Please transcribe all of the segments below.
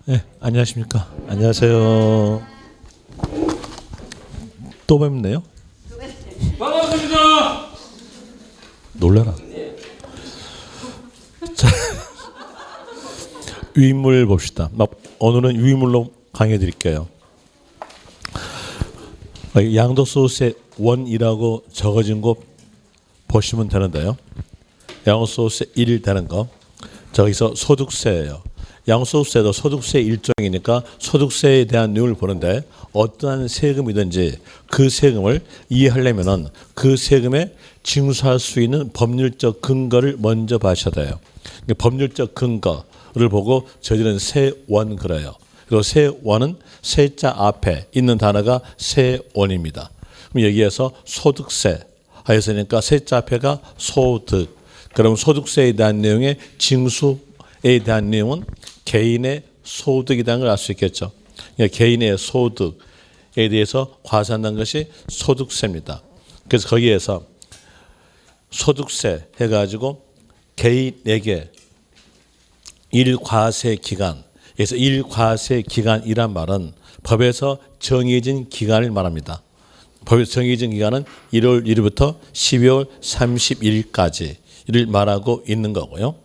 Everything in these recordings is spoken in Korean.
네, 안녕하십니까. 안녕하세요. 또 뵙네요. 반갑습니다. 놀라라. 자, 유인물 봅시다. 오늘은 유인물로 강의 드릴게요. 양도소스의 원이라고 적어진 거 보시면 되는데요. 양도소스의 1 되는 거. 저기서 소득세예요. 양도소득세도 소득세 일종이니까 소득세에 대한 내용을 보는데 어떠한 세금이든지 그 세금을 이해하려면은 그 세금에 징수할 수 있는 법률적 근거를 먼저 봐셔야 돼요. 법률적 근거를 보고 저희들은 세원 그래요. 그리고 세원은 세자 앞에 있는 단어가 세원입니다. 그럼 여기에서 소득세 하였으니까 세자 앞에가 소득. 그럼 소득세에 대한 내용의 징수에 대한 내용은 개인의 소득이라는 걸 알 수 있겠죠. 그러니까 개인의 소득에 대해서 과세한다는 것이 소득세입니다. 그래서 거기에서 소득세 해가지고 개인에게 일과세 기간, 그래서 일과세 기간이란 말은 법에서 정해진 기간을 말합니다. 법에서 정해진 기간은 1월 1일부터 12월 31일까지를 말하고 있는 거고요.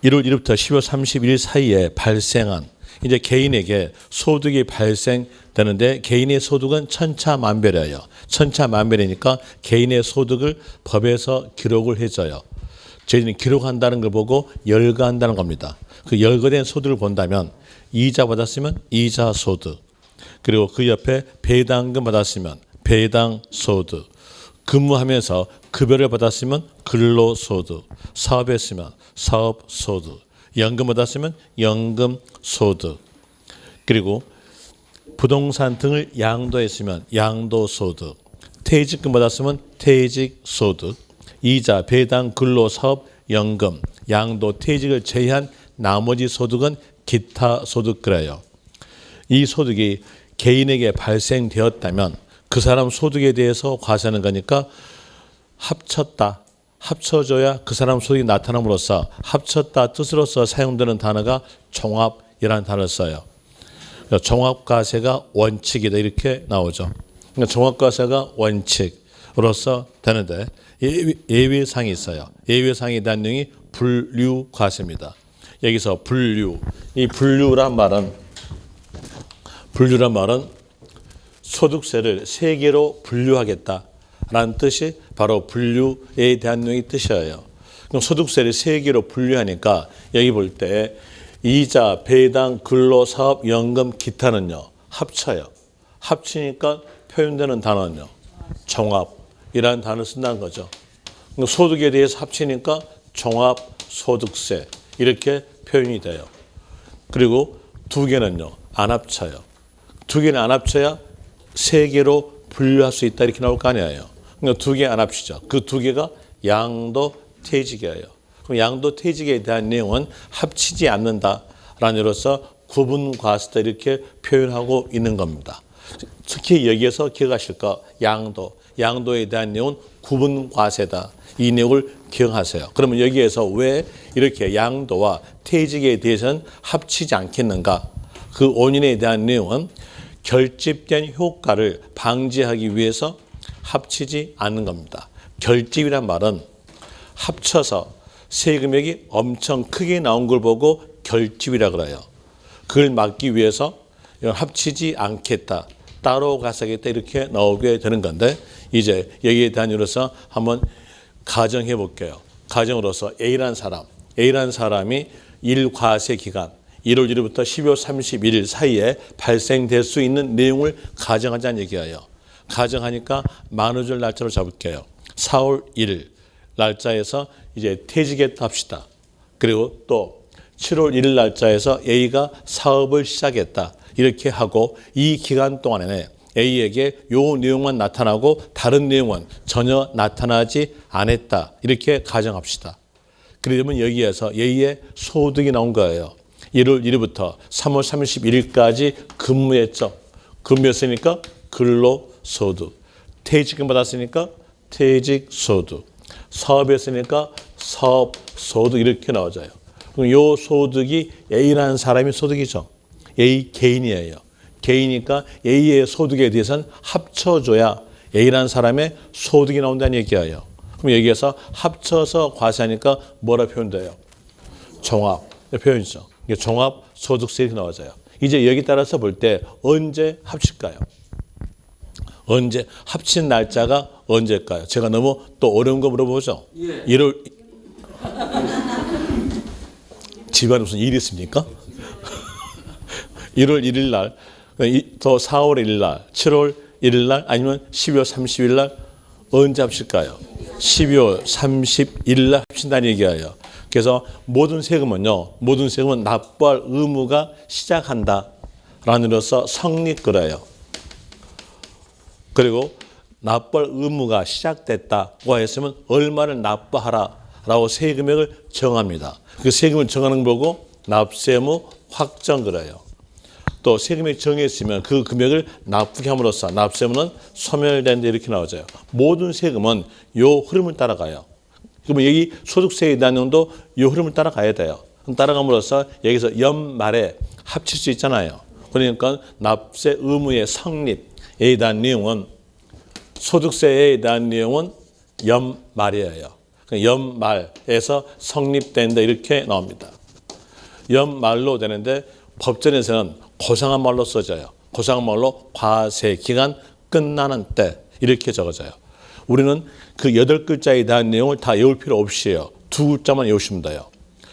1월 1일부터 12월 31일 사이에 발생한 이제 개인에게 소득이 발생되는데 개인의 소득은 천차만별이에요. 천차만별이니까 개인의 소득을 법에서 기록을 해줘요. 저희는 기록한다는 걸 보고 열거한다는 겁니다. 그 열거된 소득을 본다면 이자 받았으면 이자 소득, 그리고 그 옆에 배당금 받았으면 배당 소득, 근무하면서 급여를 받았으면 근로소득, 사업했으면 사업소득, 연금 받았으면 연금소득, 그리고 부동산 등을 양도했으면 양도소득, 퇴직금 받았으면 퇴직소득, 이자, 배당, 근로, 사업, 연금, 양도, 퇴직을 제외한 나머지 소득은 기타 소득 그래요. 이 소득이 개인에게 발생되었다면 그 사람 소득에 대해서 과세하는 거니까 합쳤다, 합쳐줘야 그 사람 소득이 나타남으로써 합쳤다 뜻으로서 사용되는 단어가 종합이라는 단어를 써요. 종합과세가 원칙이다 이렇게 나오죠. 그러니까 종합과세가 원칙으로서 되는데 예외사항이 있어요. 예외사항에 대한 내용이 분류과세입니다. 여기서 분류, 이 분류란 말은 소득세를 세 개로 분류하겠다라는 뜻이 바로 분류에 대한 내용의 뜻이에요. 그럼 소득세를 세 개로 분류하니까 여기 볼 때 이자, 배당, 근로, 사업, 연금, 기타는요 합쳐요. 합치니까 표현되는 단어는요 종합이라는 단어를 쓴다는 거죠. 소득에 대해서 합치니까 종합소득세 이렇게 표현이 돼요. 그리고 두 개는요 안 합쳐요. 두 개는 안 합쳐야 세 개로 분류할 수 있다 이렇게 나올 거 아니에요. 그러니까 두 개 안 합치죠. 그 두 개가 양도 퇴직이에요. 그럼 양도 퇴직에 대한 내용은 합치지 않는다라는 의미로서 구분과세다 이렇게 표현하고 있는 겁니다. 특히 여기에서 기억하실 거 양도에 대한 내용은 구분과세다. 이 내용을 기억하세요. 그러면 여기에서 왜 이렇게 양도와 퇴직에 대해서는 합치지 않겠는가? 그 원인에 대한 내용은 결집된 효과를 방지하기 위해서 합치지 않는 겁니다. 결집이란 말은 합쳐서 세금액이 엄청 크게 나온 걸 보고 결집이라 그래요. 그걸 막기 위해서 합치지 않겠다, 따로 가사겠다 이렇게 나오게 되는 건데 이제 여기에 대한 이유로서 한번 가정해 볼게요. 가정으로서 A라는 사람이 일과세 기간 1월 1일부터 12월 31일 사이에 발생될 수 있는 내용을 가정하자는 얘기예요. 가정하니까 만우절 날짜로 잡을게요. 4월 1일 날짜에서 이제 퇴직했다 합시다. 그리고 또 7월 1일 날짜에서 A가 사업을 시작했다. 이렇게 하고 이 기간 동안에 A에게 요 내용만 나타나고 다른 내용은 전혀 나타나지 않았다. 이렇게 가정합시다. 그러면 여기에서 A의 소득이 나온 거예요. 1월 1일부터 3월 31일까지 근무했죠. 근무했으니까 근로소득. 퇴직금 받았으니까 퇴직소득. 사업했으니까 사업소득 이렇게 나와져요. 그럼 이 소득이 A라는 사람의 소득이죠. A 개인이에요. 개인이니까 A의 소득에 대해서는 합쳐줘야 A라는 사람의 소득이 나온다는 얘기예요. 그럼 여기에서 합쳐서 과세하니까 뭐라 표현돼요? 종합 표현이죠. 종합 소득세 이렇게 나와져요. 이제 여기 따라서 볼 때 언제 합칠까요? 언제 합친 날짜가 언제일까요? 제가 너무 또 어려운 거 물어보죠. 예. 1월 집안에 무슨 일이 있습니까? 1월 1일 날, 또 4월 1일 날, 7월 1일 날, 아니면 12월 30일 날 언제 합칠까요? 12월 31일 날 합친다는 얘기예요. 그래서 모든 세금은요, 모든 세금은 납부할 의무가 시작한다 라는 의미로서 성립거래요. 그리고 납부할 의무가 시작됐다고 했으면 얼마를 납부하라 라고 세금액을 정합니다. 그 세금을 정하는 거 보고 납세 의무 확정거래요. 또 세금이 정했으면 그 금액을 납부게 함으로써 납세 의무는 소멸된다 이렇게 나오죠. 모든 세금은 요 흐름을 따라가요. 그러면 여기 소득세에 대한 내용도 이 흐름을 따라가야 돼요. 따라감으로써 여기서 연말에 합칠 수 있잖아요. 그러니까 납세 의무의 성립에 대한 내용은 소득세에 대한 내용은 연말이에요. 연말에서 성립된다 이렇게 나옵니다. 연말로 되는데 법전에서는 고상한 말로 써져요. 고상한 말로 과세 기간 끝나는 때 이렇게 적어져요. 우리는 그 8글자에 대한 내용을 다 외울 필요 없이요. 2글자만 외우시면 돼요.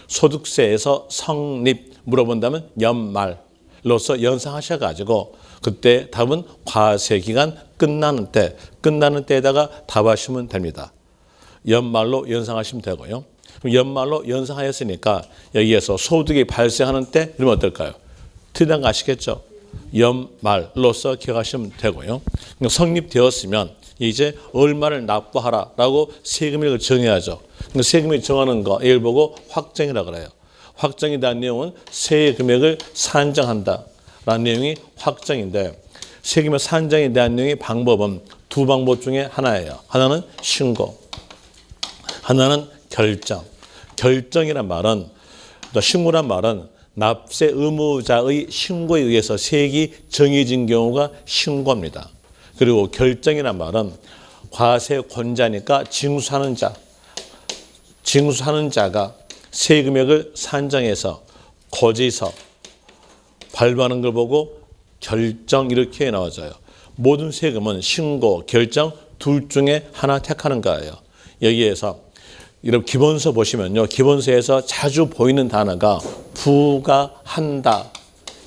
소득세에서 성립 물어본다면 연말로서 연상하셔가지고 그때 답은 과세기간 끝나는 때에다가 답하시면 됩니다. 연말로 연상하시면 되고요. 그럼 연말로 연상하였으니까 여기에서 소득이 발생하는 때 이러면 어떨까요? 틀린 거 아시겠죠? 연말로서 기억하시면 되고요. 성립되었으면 이제 얼마를 납부하라라고 세금액을 정해야죠. 세금을 정하는 거 예를 보고 확정이라고 그래요. 확정에 대한 내용은 세금액을 산정한다라는 내용이 확정인데 세금의 산정에 대한 내용의 방법은 두 방법 중에 하나예요. 하나는 신고, 하나는 결정. 결정이란 말은 또 신고란 말은 납세 의무자의 신고에 의해서 세액이 정해진 경우가 신고입니다. 그리고 결정이란 말은 과세권자니까 징수하는 자가 세금액을 산정해서 고지서 발부하는 걸 보고 결정 이렇게 나와져요. 모든 세금은 신고, 결정 둘 중에 하나 택하는 거예요. 여기에서 이런 기본서 보시면요. 기본서에서 자주 보이는 단어가 부과한다.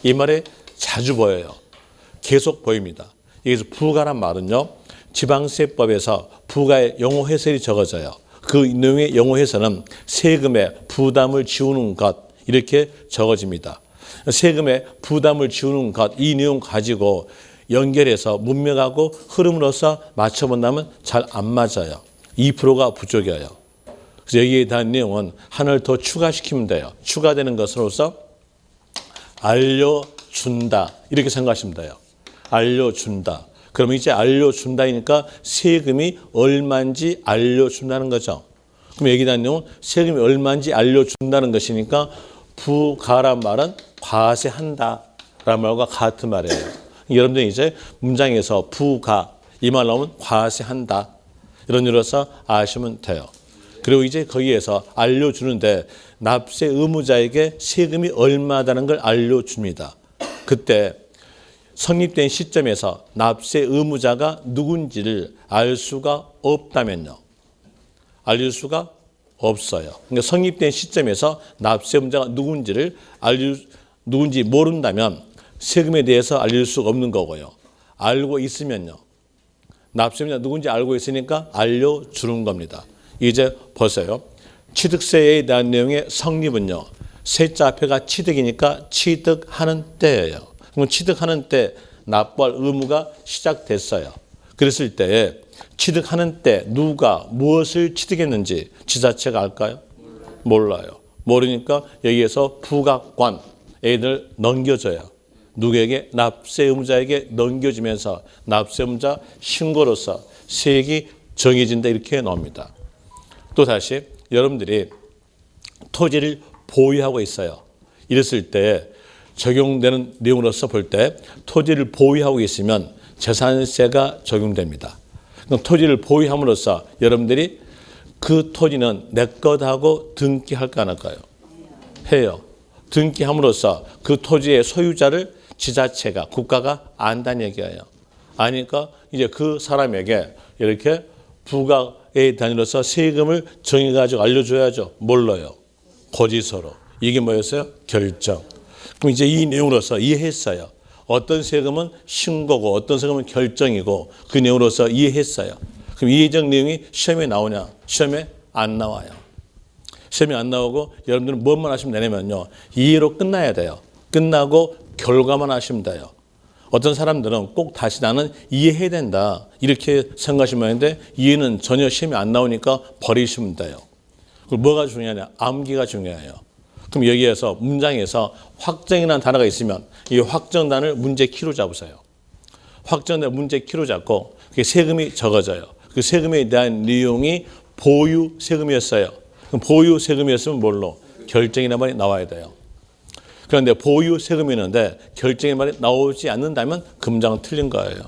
이 말에 자주 보여요. 계속 보입니다. 여기서 부과란 말은요. 지방세법에서 부과의 용어 해설이 적어져요. 그 내용의 용어 해설은 세금의 부담을 지우는 것 이렇게 적어집니다. 세금의 부담을 지우는 것 이 내용 가지고 연결해서 문맥하고 흐름으로서 맞춰본다면 잘 안 맞아요. 2%가 부족해요. 그래서 여기에 대한 내용은 하나를 더 추가시키면 돼요. 추가되는 것으로서 알려준다 이렇게 생각하시면 돼요. 알려준다. 그러면 이제 알려준다니까 세금이 얼마인지 알려준다는 거죠. 그럼 여기에 대한 내용은 세금이 얼마인지 알려준다는 것이니까 부과란 말은 과세한다라는 말과 같은 말이에요. 여러분들 이제 문장에서 부과 이 말 나오면 과세한다 이런 의미로서 아시면 돼요. 그리고 이제 거기에서 알려주는데 납세 의무자에게 세금이 얼마다는 걸 알려줍니다. 그때 성립된 시점에서 납세 의무자가 누군지를 알 수가 없다면요. 알릴 수가 없어요. 그러니까 성립된 시점에서 납세 의무자가 누군지 모른다면 세금에 대해서 알릴 수가 없는 거고요. 알고 있으면요. 납세 의무자 누군지 알고 있으니까 알려주는 겁니다. 이제 보세요. 취득세에 대한 내용의 성립은요. 세자 앞에가 취득이니까 취득하는 때예요. 그럼 취득하는 때 납부할 의무가 시작됐어요. 그랬을 때에 취득하는 때 누가 무엇을 취득했는지 지자체가 알까요? 몰라요. 모르니까 여기에서 부과권 애들 넘겨줘요. 누구에게? 납세 의무자에게 넘겨주면서 납세 의무자 신고로서 세액이 정해진다 이렇게 나옵니다. 또 다시 여러분들이 토지를 보유하고 있어요. 이랬을 때 적용되는 내용으로서 볼 때 토지를 보유하고 있으면 재산세가 적용됩니다. 그럼 토지를 보유함으로써 여러분들이 그 토지는 내 것하고 등기할까 안 할까요? 해요. 등기함으로써 그 토지의 소유자를 지자체가 국가가 안다는 얘기예요. 아니까 이제 그 사람에게 이렇게 부가의 단위로서 세금을 정해가지고 알려줘야죠. 뭘로요? 고지서로. 이게 뭐였어요? 결정. 그럼 이제 이 내용으로서 이해했어요. 어떤 세금은 신고고 어떤 세금은 결정이고 그 내용으로서 이해했어요. 그럼 이해적 내용이 시험에 나오냐? 시험에 안 나와요. 시험에 안 나오고 여러분들은 뭐만 하시면 되냐면요. 이해로 끝나야 돼요. 끝나고 결과만 하시면 돼요. 어떤 사람들은 꼭 다시 나는 이해해야 된다 이렇게 생각하시면 하는데 이해는 전혀 시험에 안 나오니까 버리시면 돼요. 그리고 뭐가 중요하냐? 암기가 중요해요. 그럼 여기에서 문장에서 확정이라는 단어가 있으면 이 확정단을 문제 키로 잡으세요. 확정단 문제 키로 잡고 그게 세금이 적어져요. 그 세금에 대한 내용이 보유 세금이었어요. 그럼 보유 세금이었으면 뭘로? 결정이라는 말이 나와야 돼요. 그런데 보유 세금이었는데 결정의 말이 나오지 않는다면 금장은 틀린 거예요.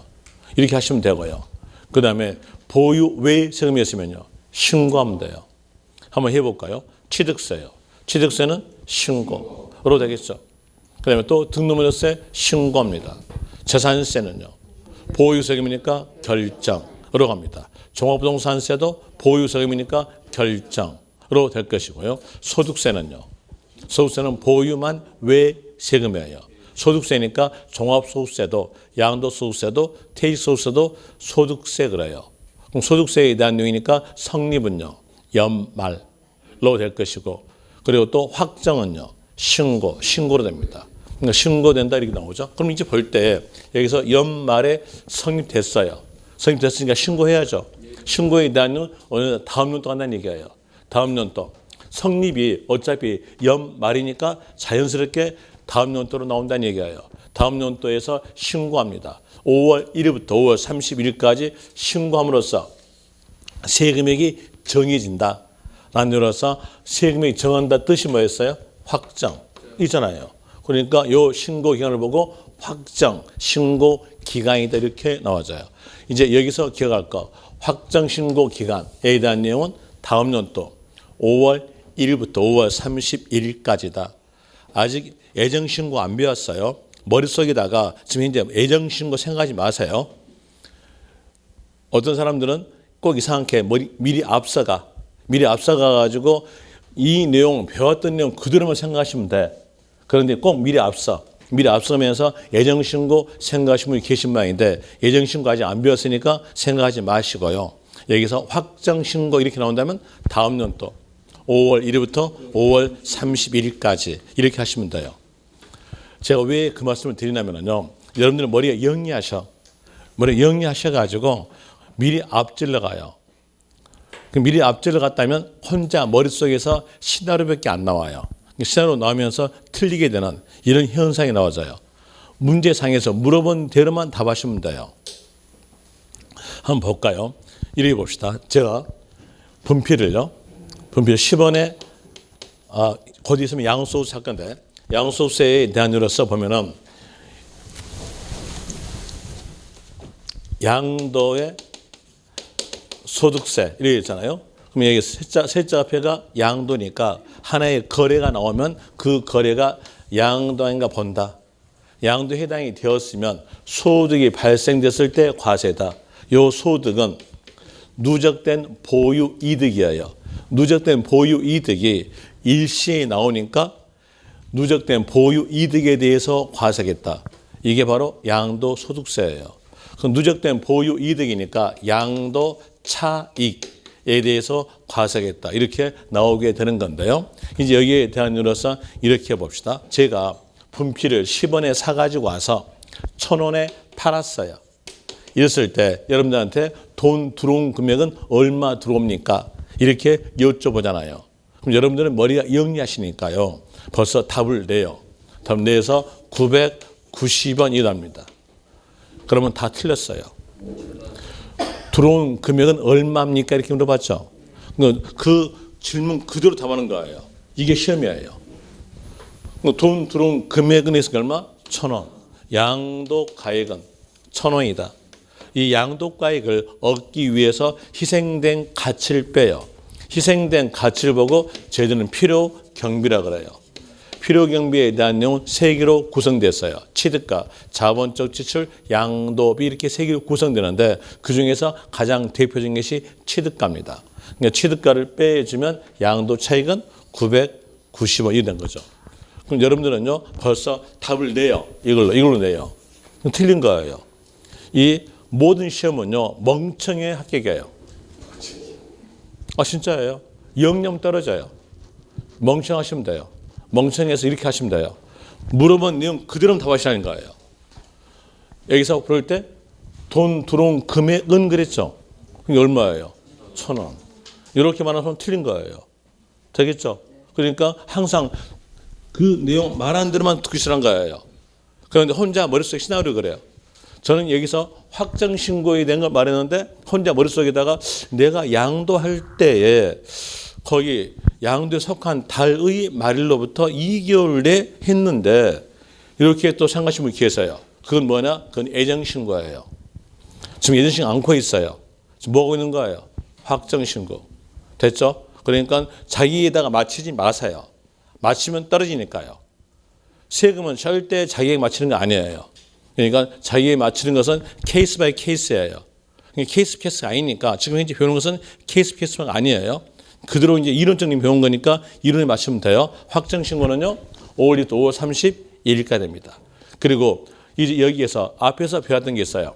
이렇게 하시면 되고요. 그 다음에 보유 외 세금이었으면요. 신고하면 돼요. 한번 해볼까요? 취득세요. 취득세는 신고로 되겠죠. 그 다음에 또 등록물세 신고합니다. 재산세는요. 보유세금이니까 결정으로 갑니다. 종합부동산세도 보유세금이니까 결정으로 될 것이고요. 소득세는요. 소득세는 보유만 외 세금이에요. 소득세니까 종합소득세도 양도소득세도 퇴직소득세도 소득세 그래요. 그럼 소득세에 대한 내용이니까 성립은요. 연말로 될 것이고 그리고 또 확정은요. 신고로 됩니다. 그러니까 신고된다 이렇게 나오죠. 그럼 이제 볼 때 여기서 연말에 성립됐어요. 성립됐으니까 신고해야죠. 신고에 대한 어느 다음 년도 간다는 얘기예요. 다음 년도. 성립이 어차피 연말이니까 자연스럽게 다음 연도로 나온다는 얘기예요. 다음 연도에서 신고합니다. 5월 1일부터 5월 31일까지 신고함으로써 세금액이 정해진다. 라는 의미로서 세금액이 정한다 뜻이 뭐였어요? 확정. 있잖아요. 그러니까 이 신고 기간을 보고 확정, 신고 기간이다 이렇게 나와져요. 이제 여기서 기억할 거 확정 신고 기간에 대한 내용은 다음 연도 5월 1일부터 5월 31일까지다. 아직 예정신고 안 배웠어요. 머릿속에다가 지금 이제 예정신고 생각하지 마세요. 어떤 사람들은 꼭 이상하게 미리 앞서가가지고 이 내용, 배웠던 내용 그대로만 생각하시면 돼. 그런데 꼭 미리 앞서면서 예정신고 생각하시는 분이 계신 모양인데 예정신고 아직 안 배웠으니까 생각하지 마시고요. 여기서 확정신고 이렇게 나온다면 다음 연도 5월 1일부터 5월 31일까지 이렇게 하시면 돼요. 제가 왜 그 말씀을 드리냐면요. 여러분들은 머리가 영리하셔가지고 미리 앞질러 가요. 미리 앞질러 갔다면 혼자 머릿속에서 시나리오밖에 안 나와요. 시나리오 나오면서 틀리게 되는 이런 현상이 나와져요. 문제상에서 물어본 대로만 답하시면 돼요. 한번 볼까요? 이렇게 봅시다. 제가 분필 10원에 곧 있으면 양도소득세 할 건데 양도소득세에 대한 이유로서 보면은 양도의 소득세 이렇게 있잖아요. 그럼 여기 세자 앞에가 양도니까 하나의 거래가 나오면 그 거래가 양도인가 본다. 양도에 해당이 되었으면 소득이 발생됐을 때 과세다. 이 소득은 누적된 보유 이득이에요. 누적된 보유 이득이 일시에 나오니까 누적된 보유 이득에 대해서 과세하겠다. 이게 바로 양도소득세예요. 그 누적된 보유 이득이니까 양도 차익에 대해서 과세하겠다. 이렇게 나오게 되는 건데요. 이제 여기에 대한 이유로서 이렇게 봅시다. 제가 분필을 10원에 사가지고 와서 1,000원에 팔았어요. 이랬을 때 여러분들한테 돈 들어온 금액은 얼마 들어옵니까? 이렇게 여쭤보잖아요. 그럼 여러분들은 머리가 영리하시니까요. 벌써 답을 내요. 답을 내서 990원이랍니다. 그러면 다 틀렸어요. 들어온 금액은 얼마입니까? 이렇게 물어봤죠. 그 질문 그대로 답하는 거예요. 이게 시험이에요. 돈 들어온 금액은 있으니까 얼마? 1,000원. 양도가액은 1,000원이다. 이 양도가액을 얻기 위해서 희생된 가치를 빼요. 희생된 가치를 보고 저희들은 필요경비라 그래요. 필요경비에 대한 내용은 세 개로 구성됐어요. 취득가, 자본적 지출, 양도비 이렇게 세 개로 구성되는데 그중에서 가장 대표적인 것이 취득가입니다. 그러니까 취득가를 빼주면 양도 차익은 990원 이런 거죠. 그럼 여러분들은요 벌써 답을 내요. 이걸로 내요. 틀린 거예요. 이 모든 시험은요 멍청해 합격이에요. 진짜예요. 영영 떨어져요. 멍청하시면 돼요. 멍청해서 이렇게 하시면 돼요. 물어본 내용 그대로 답하시라는 거예요. 여기서 그럴 때 돈 들어온 금액은 그랬죠. 그게 얼마예요? 1,000원. 이렇게 말하면 틀린 거예요. 되겠죠? 그러니까 항상 그 내용 말한 대로만 듣기 싫은 거예요. 그런데 혼자 머릿속에 시나리오 그래요. 저는 여기서 확정신고에 대한 걸 말했는데 혼자 머릿속에다가 내가 양도할 때에 거기 양도에 속한 달의 말일로부터 2개월 내 했는데 이렇게 또 생각하시는 분이 계세요. 그건 뭐냐? 그건 애정신고예요. 지금 애정신고 않고 있어요. 지금 뭐 하고 있는 거예요? 확정신고. 됐죠? 그러니까 자기에다가 맞추지 마세요. 맞추면 떨어지니까요. 세금은 절대 자기에게 맞추는 거 아니에요. 그러니까 자기에게 맞추는 것은 케이스 바이 케이스예요. 케이스가 아니니까 지금 현재 배우는 것은 케이스가 아니에요. 그대로 이제 이론적인 배운 거니까 이론에 맞추면 돼요. 확정신고는요 5월부터 5월 31일까지 됩니다. 그리고 이제 여기에서 앞에서 배웠던 게 있어요.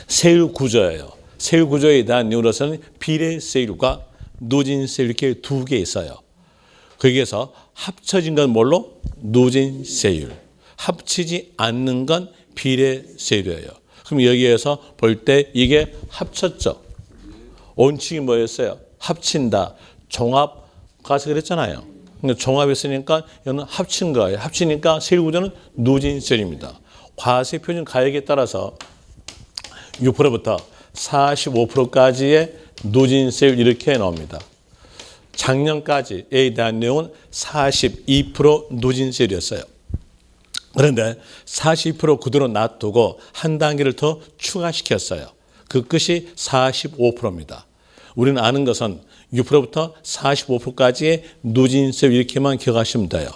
세율 구조예요. 세율 구조에 대한 내용으로서는 비례세율과 누진세율 이렇게 두 개 있어요. 거기에서 합쳐진 건 뭘로? 누진세율. 합치지 않는 건 비례세율이에요. 그럼 여기에서 볼 때 이게 합쳤죠. 원칙이 뭐였어요? 합친다. 종합 가서 그랬잖아요. 그러니까 종합했으니까 이거는 합친 거예요. 합치니까 세율 구조는 누진세율입니다. 과세 표준 가액에 따라서 6%부터 45%까지의 누진세율 이렇게 나옵니다. 작년까지에 대한 내용은 42% 누진세율이었어요. 그런데 42% 그대로 놔두고 한 단계를 더 추가시켰어요. 그 끝이 45%입니다. 우리는 아는 것은 6%부터 45%까지의 누진세율 이렇게만 기억하시면 돼요.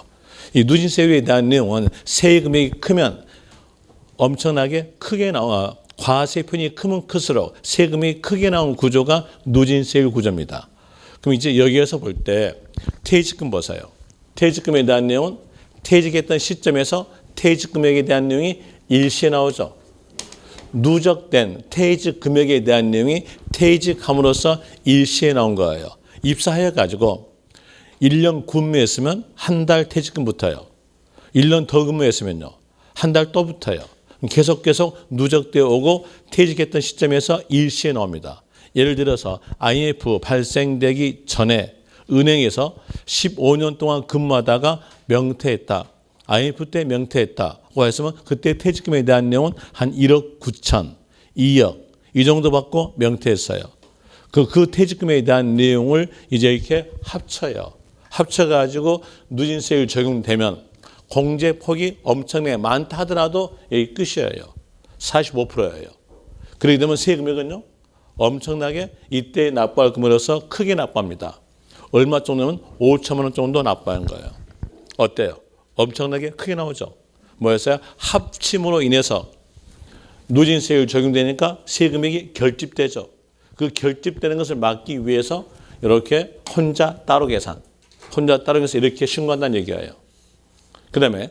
이 누진세율에 대한 내용은 세금액이 크면 엄청나게 크게 나와 과세 편이 크면 클수록 세금이 크게 나온 구조가 누진세율 구조입니다. 그럼 이제 여기에서 볼 때 퇴직금 보세요. 퇴직금에 대한 내용은 퇴직했던 시점에서 퇴직 금액에 대한 내용이 일시에 나오죠. 누적된 퇴직 금액에 대한 내용이 퇴직함으로써 일시에 나온 거예요. 입사해 가지고 1년 근무했으면 한 달 퇴직금 붙어요. 1년 더 근무했으면요. 한 달 또 붙어요. 계속 누적되어 오고 퇴직했던 시점에서 일시에 나옵니다. 예를 들어서 IMF 발생되기 전에 은행에서 15년 동안 근무하다가 명퇴했다. IMF 때 명퇴했다고 했으면 그때 퇴직금에 대한 내용은 한 1억 9천, 2억 이 정도 받고 명퇴했어요. 그 퇴직금에 대한 내용을 이제 이렇게 합쳐요. 합쳐가지고 누진세율 적용되면 공제폭이 엄청나게 많다 하더라도 여기 끝이에요. 45%예요. 그렇게 되면 세금액은요 엄청나게 이때 납부할 금으로서 크게 납부합니다. 얼마 정도면 5천만 원 정도 납부하는 거예요. 어때요? 엄청나게 크게 나오죠. 뭐였어요? 합침으로 인해서 누진세율 적용되니까 세금액이 결집되죠. 그 결집되는 것을 막기 위해서 이렇게 혼자 따로 계산, 혼자 따로 계산 이렇게 신고한다는 얘기예요. 그 다음에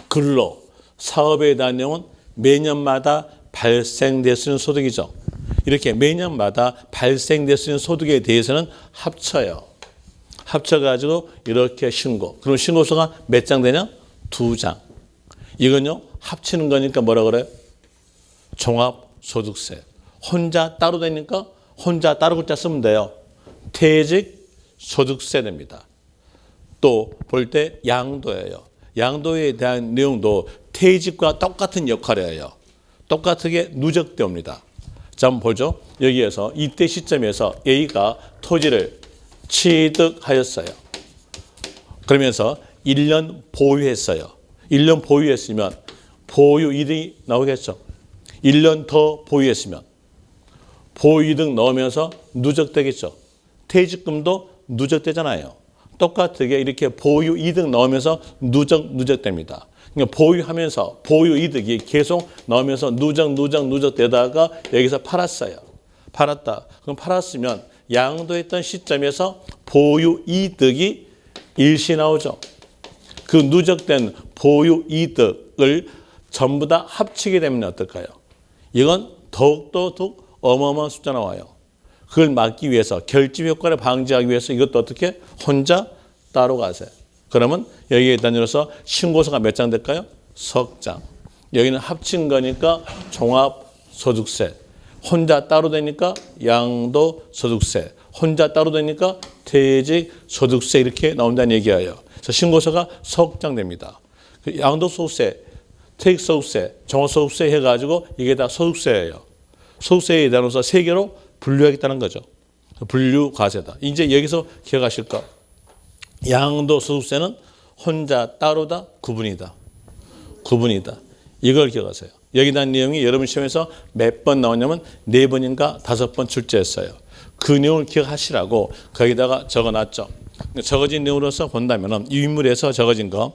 근로, 사업에 대한 내용은 매년마다 발생될 수 있는 소득이죠. 이렇게 매년마다 발생될 수 있는 소득에 대해서는 합쳐요. 합쳐가지고 이렇게 신고. 그럼 신고서가 몇 장 되냐? 2장. 이건요, 합치는 거니까 뭐라 그래요? 종합소득세. 혼자 따로 되니까 혼자 따로 글자 쓰면 돼요. 퇴직소득세 됩니다. 또 볼 때 양도예요. 양도에 대한 내용도 퇴직과 똑같은 역할이에요. 똑같게 누적되옵니다. 자, 한번 보죠. 여기에서 이때 시점에서 A가 토지를 취득하였어요. 그러면서 1년 보유했어요. 1년 보유했으면 보유 이득이 나오겠죠. 1년 더 보유했으면 보유 이득 넣으면서 누적되겠죠. 퇴직금도 누적되잖아요. 똑같게 이렇게 보유 이득 넣으면서 누적됩니다. 그러니까 보유하면서 보유 이득이 계속 넣으면서 누적되다가 여기서 팔았어요. 팔았다. 그럼 팔았으면 양도했던 시점에서 보유 이득이 일시 나오죠. 그 누적된 보유 이득을 전부 다 합치게 되면 어떨까요? 이건 더욱 어마어마한 숫자 나와요. 그걸 막기 위해서 결집 효과를 방지하기 위해서 이것도 어떻게 혼자 따로 가세요. 그러면 여기에 단위로서 신고서가 몇 장 될까요? 석 장. 여기는 합친 거니까 종합소득세. 혼자 따로 되니까 양도소득세. 혼자 따로 되니까 퇴직소득세 이렇게 나온다는 얘기예요. 그래서 신고서가 석 장 됩니다. 양도소득세, 퇴직소득세, 종합소득세 해가지고 이게 다 소득세예요. 소득세에 대해서 세 개로 분류하겠다는 거죠. 분류과세다. 이제 여기서 기억하실 거. 양도소득세는 혼자 따로다, 구분이다. 이걸 기억하세요. 여기 대한 내용이 여러분 시험에서 몇 번 나오냐면 4번인가 5번 출제했어요. 그 내용을 기억하시라고 거기다가 적어놨죠. 적어진 내용으로서 본다면 유인물에서 적어진 거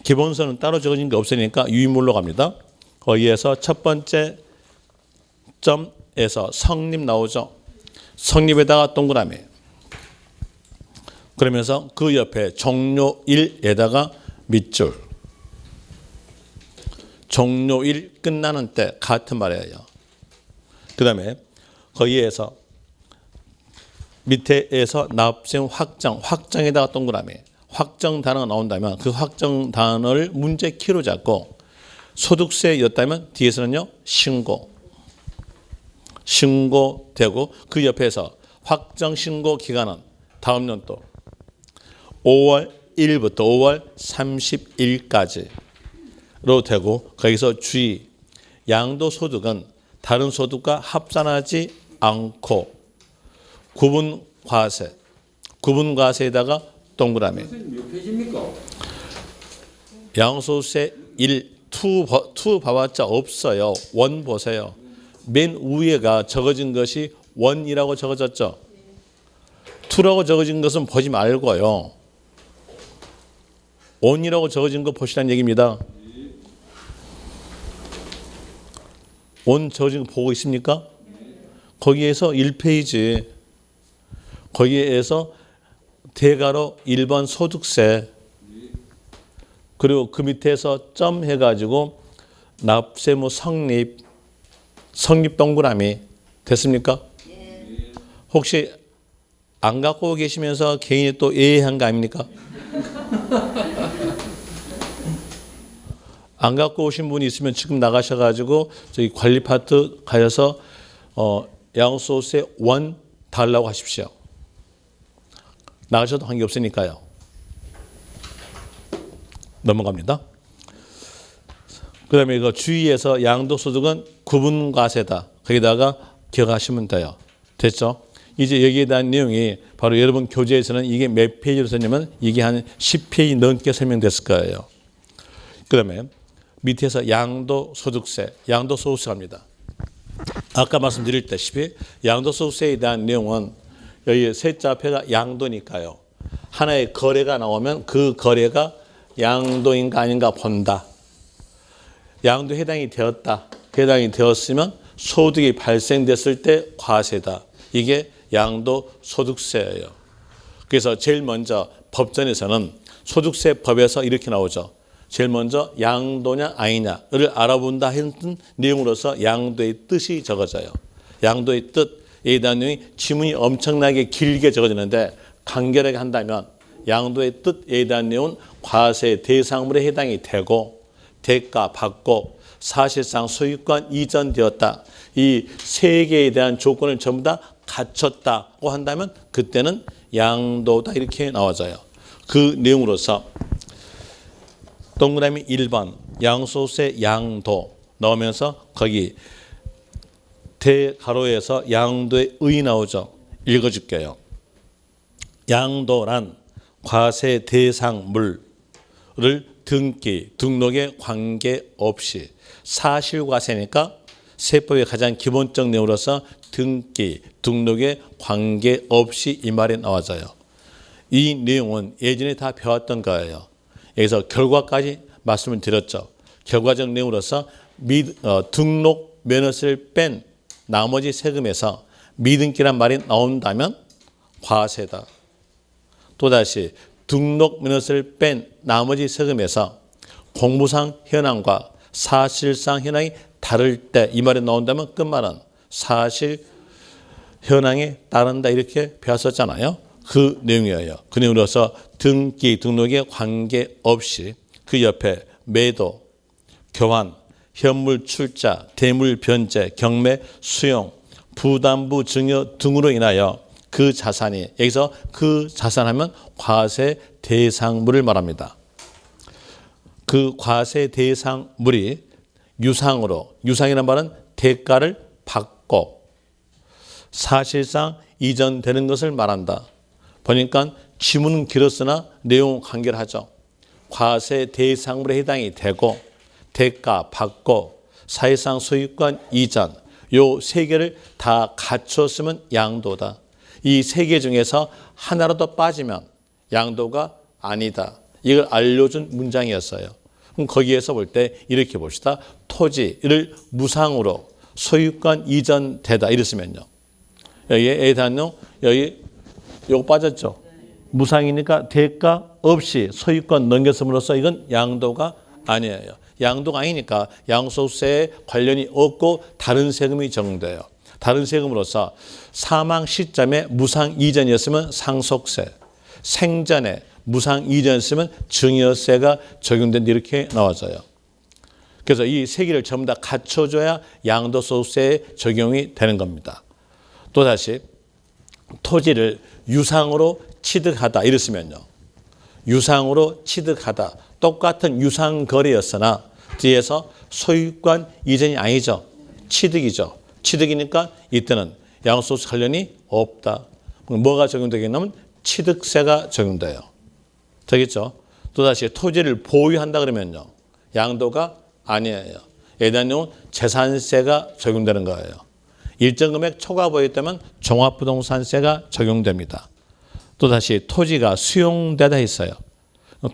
기본서는 따로 적어진 게 없으니까 유인물로 갑니다. 거기에서 첫 번째 점에서 성립 나오죠. 성립에다가 동그라미. 그러면서 그 옆에 종료일에다가 밑줄. 종료일 끝나는 때 같은 말이에요. 그 다음에 거기에서 밑에서 납세금 확정에다가 동그라미. 확정 단어가 나온다면 그 확정 단어를 문제 키로 잡고 소득세였다면 뒤에서는요 신고되고 그 옆에서 확정 신고 기간은 다음 연도 5월 1일부터 5월 30일까지로 되고 거기서 주의 양도소득은 다른 소득과 합산하지 않고 구분과세에다가 동그라미. 몇 페이지입니까? 양도소득세 1, 2 봐봤자 없어요. 1 보세요. 맨 위에가 적어진 것이 1이라고 적어졌죠. 2라고 적어진 것은 보지 말고요. 1이라고 적어진 거 보시라는 얘기입니다. 1 적어진 거 보고 있습니까? 거기에서 1페이지 거기에서 대가로 1번 소득세 그리고 그 밑에서 점 해가지고 납세무 성립 동그라미 됐습니까? 혹시 안 갖고 계시면서 개인이 또 예한 거 아닙니까? 안 갖고 오신 분이 있으면 지금 나가셔가지고 저기 관리 파트 가셔서 양도소득세 1 달라고 하십시오. 나가셔도 관계없으니까요. 넘어갑니다. 그 다음에 이거 주의해서 양도소득은 구분과세다. 거기다가 기억하시면 돼요. 됐죠? 이제 여기에 대한 내용이 바로 여러분 교재에서는 이게 몇 페이지로 썼냐면 이게 한 10페이지 넘게 설명됐을 거예요. 그 다음에 밑에서 양도소득세 갑니다. 아까 말씀드렸다시피 양도소득세에 대한 내용은 여기 셋자 앞에가 양도니까요. 하나의 거래가 나오면 그 거래가 양도인가 아닌가 본다. 양도 해당이 되었다. 해당이 되었으면 소득이 발생됐을 때 과세다. 이게 양도소득세예요. 그래서 제일 먼저 법전에서는 소득세 법에서 이렇게 나오죠. 제일 먼저 양도냐 아니냐를 알아본다 했던 내용으로서 양도의 뜻이 적어져요. 양도의 뜻에 대한 내용이 지문이 엄청나게 길게 적어지는데 간결하게 한다면 양도의 뜻에 대한 내용은 과세 대상물에 해당이 되고 대가 받고 사실상 소유권 이전되었다. 이 세 개에 대한 조건을 전부 다 갖췄다고 한다면 그때는 양도다 이렇게 나와져요. 그 내용으로서 동그라미 1번 양도소득세 양도 넣으면서 거기 대가로에서 양도의 의 나오죠. 읽어줄게요. 양도란 과세 대상물을 등기, 등록에 관계없이 사실과세니까 세법의 가장 기본적 내용으로서 등기, 등록에 관계없이 이 말이 나와져요. 이 내용은 예전에 다 배웠던 거예요. 여기서 결과까지 말씀을 드렸죠. 결과적 내용으로서 등록 면허세를 뺀 나머지 세금에서 미등기란 말이 나온다면 과세다. 또다시 등록 면허세를 뺀 나머지 세금에서 공무상 현황과 사실상 현황이 다를 때 이 말이 나온다면 끝말은 사실 현황에 따른다 이렇게 배웠었잖아요. 그 내용이에요. 그 내용으로서 등기, 등록에 관계없이 그 옆에 매도, 교환, 현물 출자, 대물 변제, 경매, 수용, 부담부 증여 등으로 인하여 그 자산이 여기서 그 자산하면 과세 대상물을 말합니다. 그 과세 대상물이 유상으로 유상이라는 말은 대가를 받고 사실상 이전되는 것을 말한다. 보니까 지문은 길었으나 내용은 간결하죠. 과세 대상물에 해당이 되고 대가 받고 사실상 소유권 이전 요 세 개를 다 갖췄으면 양도다. 이 세 개 중에서 하나라도 빠지면 양도가 아니다. 이걸 알려준 문장이었어요. 그럼 거기에서 볼 때 이렇게 봅시다. 토지를 무상으로 소유권 이전되다 이랬으면요. 여기에 대한 여기 요거 빠졌죠. 무상이니까 대가 없이 소유권 넘겼음으로써 이건 양도가 아니에요. 양도가 아니니까 양도소득세에 관련이 없고 다른 세금이 적용돼요. 다른 세금으로서 사망 시점에 무상 이전이었으면 상속세, 생전에 무상 이전이었으면 증여세가 적용된다 이렇게 나와져요. 그래서 이 세 개를 전부 다 갖춰줘야 양도소득세에 적용이 되는 겁니다. 또다시 토지를 유상으로 취득하다 이랬으면요. 유상으로 취득하다. 똑같은 유상거래였으나 뒤에서 소유권 이전이 아니죠. 취득이죠. 취득이니까 이때는 양도소득세 관련이 없다. 뭐가 적용되겠냐면 취득세가 적용돼요. 되겠죠? 또다시 토지를 보유한다 그러면요. 양도가 아니에요. 예에 대한 내용은 재산세가 적용되는 거예요. 일정 금액 초과 보였다면 종합부동산세가 적용됩니다. 또다시 토지가 수용되다 했어요.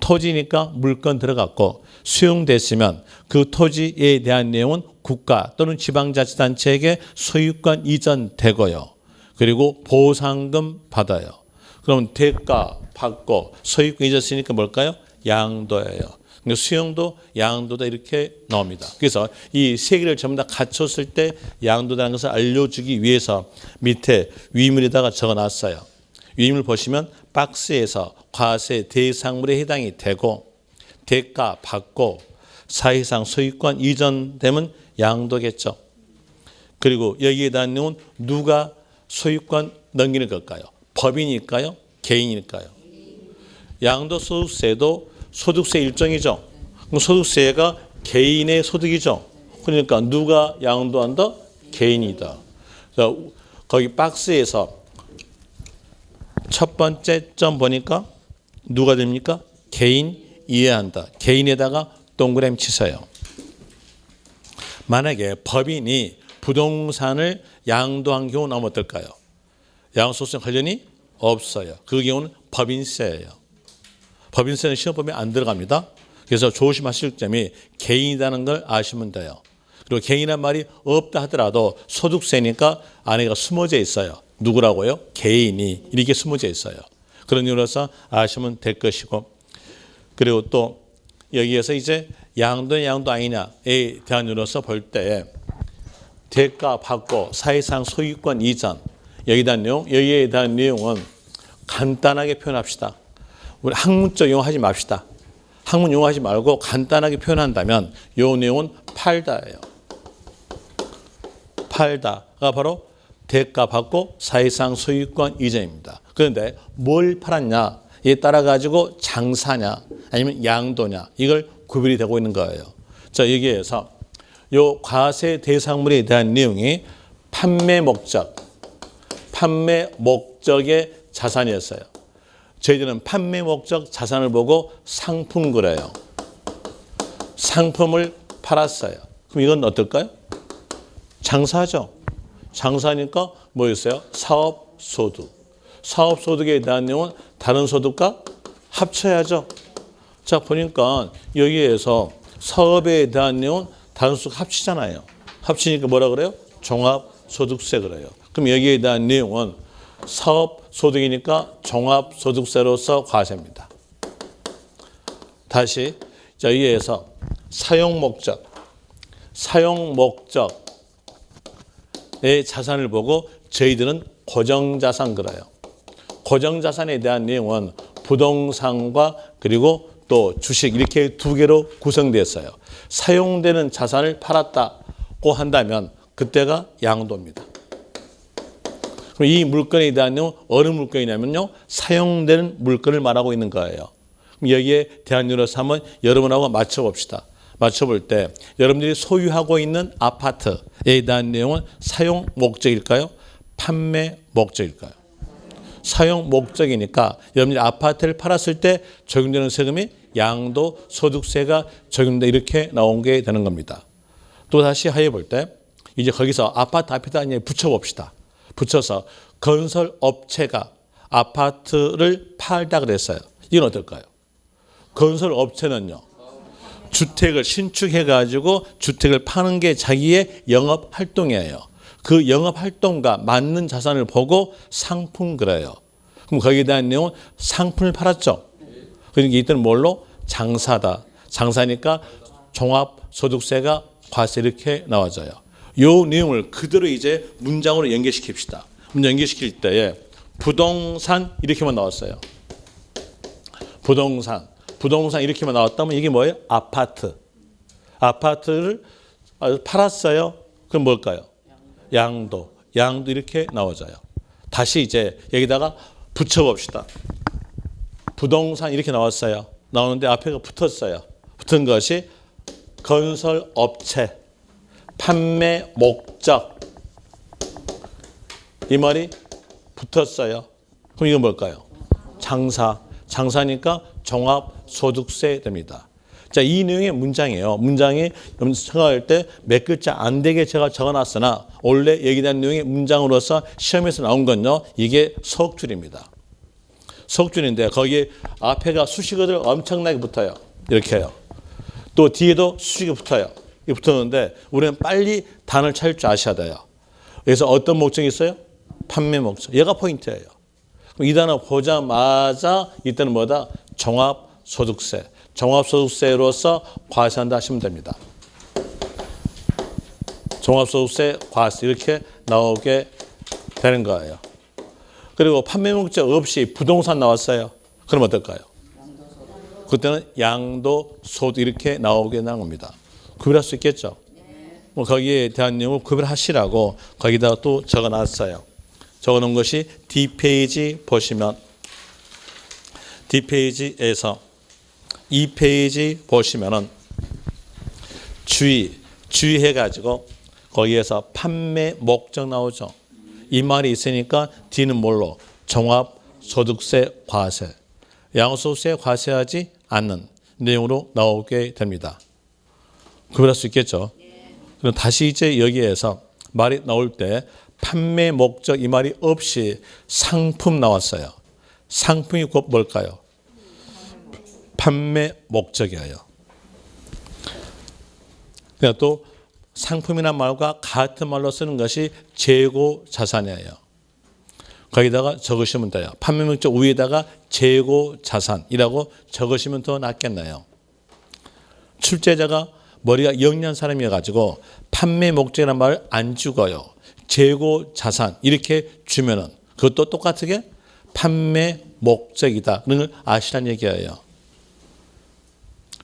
토지니까 물건 들어갔고 수용됐으면 그 토지에 대한 내용은 국가 또는 지방자치단체에게 소유권 이전되고요. 그리고 보상금 받아요. 그럼 대가 받고 소유권 잊었으니까 뭘까요? 양도예요. 수용도 양도다 이렇게 나옵니다. 그래서 이 세 개를 전부 다 갖췄을 때 양도라는 것을 알려주기 위해서 밑에 위문에다가 적어놨어요. 위문을 보시면 박스에서 과세 대상물에 해당이 되고 대가 받고 사실상 소유권 이전되면 양도겠죠. 그리고 여기에 대한 내용은 누가 소유권 넘기는 걸까요? 법인일까요? 개인일까요? 양도소득세도 소득세 일종이죠. 그럼 소득세가 개인의 소득이죠. 그러니까 누가 양도한다? 개인이다. 그래서 거기 박스에서 첫 번째 점 보니까 누가 됩니까? 개인 이해한다. 개인에다가 동그라미 치세요. 만약에 법인이 부동산을 양도한 경우 나오면 어떨까요? 양도소득세 관련이 없어요. 그 경우는 법인세예요. 법인세는 시험법에 안 들어갑니다. 그래서 조심하실 점이 개인이라는 걸 아시면 돼요. 그리고 개인이란 말이 없다 하더라도 소득세니까 안에가 숨어져 있어요. 누구라고요? 개인이 이렇게 숨어져 있어요. 그런 이유로서 아시면 될 것이고 그리고 또 여기에서 이제 양도냐 양도 아니냐에 대한 이유로서 볼 때 대가 받고 사실상 소유권 이전 여기에 대한 내용은 간단하게 표현합시다. 우리 학문적 용어 하지 맙시다. 학문 용어 하지 말고 간단하게 표현한다면 이 내용은 팔다예요. 팔다가 바로 대가 받고 사실상 소유권 이전입니다. 그런데 뭘 팔았냐에 따라 가지고 장사냐 아니면 양도냐 이걸 구별이 되고 있는 거예요. 자 여기에서 이 과세 대상물에 대한 내용이 판매 목적의 자산이었어요. 저희들은 판매 목적 자산을 보고 상품 그래요. 상품을 팔았어요. 그럼 이건 어떨까요? 장사죠. 장사니까 뭐였어요? 사업소득. 사업소득에 대한 내용은 다른 소득과 합쳐야죠. 자, 보니까 여기에서 사업에 대한 내용은 다른 소득 합치잖아요. 합치니까 뭐라 그래요? 종합소득세 그래요. 그럼 여기에 대한 내용은 사업소득이니까 종합소득세로서 과세입니다. 다시 여기에서 사용목적의 자산을 보고 저희들은 고정자산 그래요. 고정자산에 대한 내용은 부동산과 그리고 또 주식 이렇게 두 개로 구성되었어요. 사용되는 자산을 팔았다고 한다면 그때가 양도입니다. 그럼 이 물건에 대한 내용은 어느 물건이냐면요. 사용되는 물건을 말하고 있는 거예요. 그럼 여기에 대한 내용으로서 한번 여러분하고 맞춰봅시다. 맞춰볼 때 여러분들이 소유하고 있는 아파트에 대한 내용은 사용 목적일까요? 판매 목적일까요? 사용 목적이니까 여러분들이 아파트를 팔았을 때 적용되는 세금이 양도소득세가 적용돼 이렇게 나온 게 되는 겁니다. 또 다시 하여 볼 때 이제 거기서 아파트 앞에다 이제 붙여봅시다. 붙여서 건설업체가 아파트를 팔다 그랬어요. 이건 어떨까요? 건설업체는요. 주택을 신축해가지고 주택을 파는 게 자기의 영업활동이에요. 그 영업활동과 맞는 자산을 보고 상품 그래요. 그럼 거기에 대한 내용은 상품을 팔았죠. 그러니까 이때는 뭘로? 장사다. 장사니까 종합소득세가 과세 이렇게 나와져요. 이 내용을 그대로 이제 문장으로 연계시킵시다. 문장 연계시킬 때에 부동산 이렇게만 나왔어요. 부동산 이렇게만 나왔다면 이게 뭐예요? 아파트. 아파트를 팔았어요. 그럼 뭘까요? 양도 이렇게 나와져요. 다시 이제 여기다가 붙여봅시다. 부동산 이렇게 나왔어요. 나오는데 앞에가 붙었어요. 붙은 것이 건설업체, 판매 목적 이 말이 붙었어요. 그럼 이건 뭘까요? 장사니까 종합소득세 됩니다. 자, 이 내용의 문장이에요. 문장이 생각할 때 몇 글자 안 되게 제가 적어놨으나 원래 여기에 대한 내용의 문장으로서 시험에서 나온 건요. 이게 석줄입니다. 석줄인데 거기에 앞에가 수식어들 엄청나게 붙어요. 이렇게 해요. 또 뒤에도 수식이 붙어요. 이게 붙었는데 우리는 빨리 단어를 찾을 줄 아셔야 돼요. 그래서 어떤 목적이 있어요? 판매 목적. 얘가 포인트예요. 이 단어 보자마자 이때는 뭐다? 종합소득세. 종합소득세로서 과세한다 하시면 됩니다. 종합소득세 과세 이렇게 나오게 되는 거예요. 그리고 판매 목적 없이 부동산 나왔어요. 그럼 어떨까요? 그때는 양도소득 이렇게 나오게 되는 겁니다. 구별할 수 있겠죠? 뭐 거기에 대한 내용을 구별하시라고 거기다가 또 적어놨어요. 적어놓은 것이 D페이지 보시면 D페이지에서 2페이지 보시면은 주의해가지고 거기에서 판매 목적 나오죠. 이 말이 있으니까 D는 뭘로? 종합소득세 과세. 양도소득세 과세하지 않는 내용으로 나오게 됩니다. 구별할 수 있겠죠? 그럼 다시 이제 여기에서 말이 나올 때 판매 목적 이 말이 없이 상품 나왔어요. 상품이 곧 뭘까요? 판매 목적이에요. 그러니까 또 상품이란 말과 같은 말로 쓰는 것이 재고 자산이에요. 거기다가 적으시면 돼요. 판매 목적 위에다가 재고 자산이라고 적으시면 더 낫겠네요. 출제자가 머리가 영리한 사람이어가지고 판매 목적이라는 말을 안 죽어요. 재고 자산 이렇게 주면은 그것도 똑같게 판매 목적이다. 그런 걸 아시라는 얘기예요.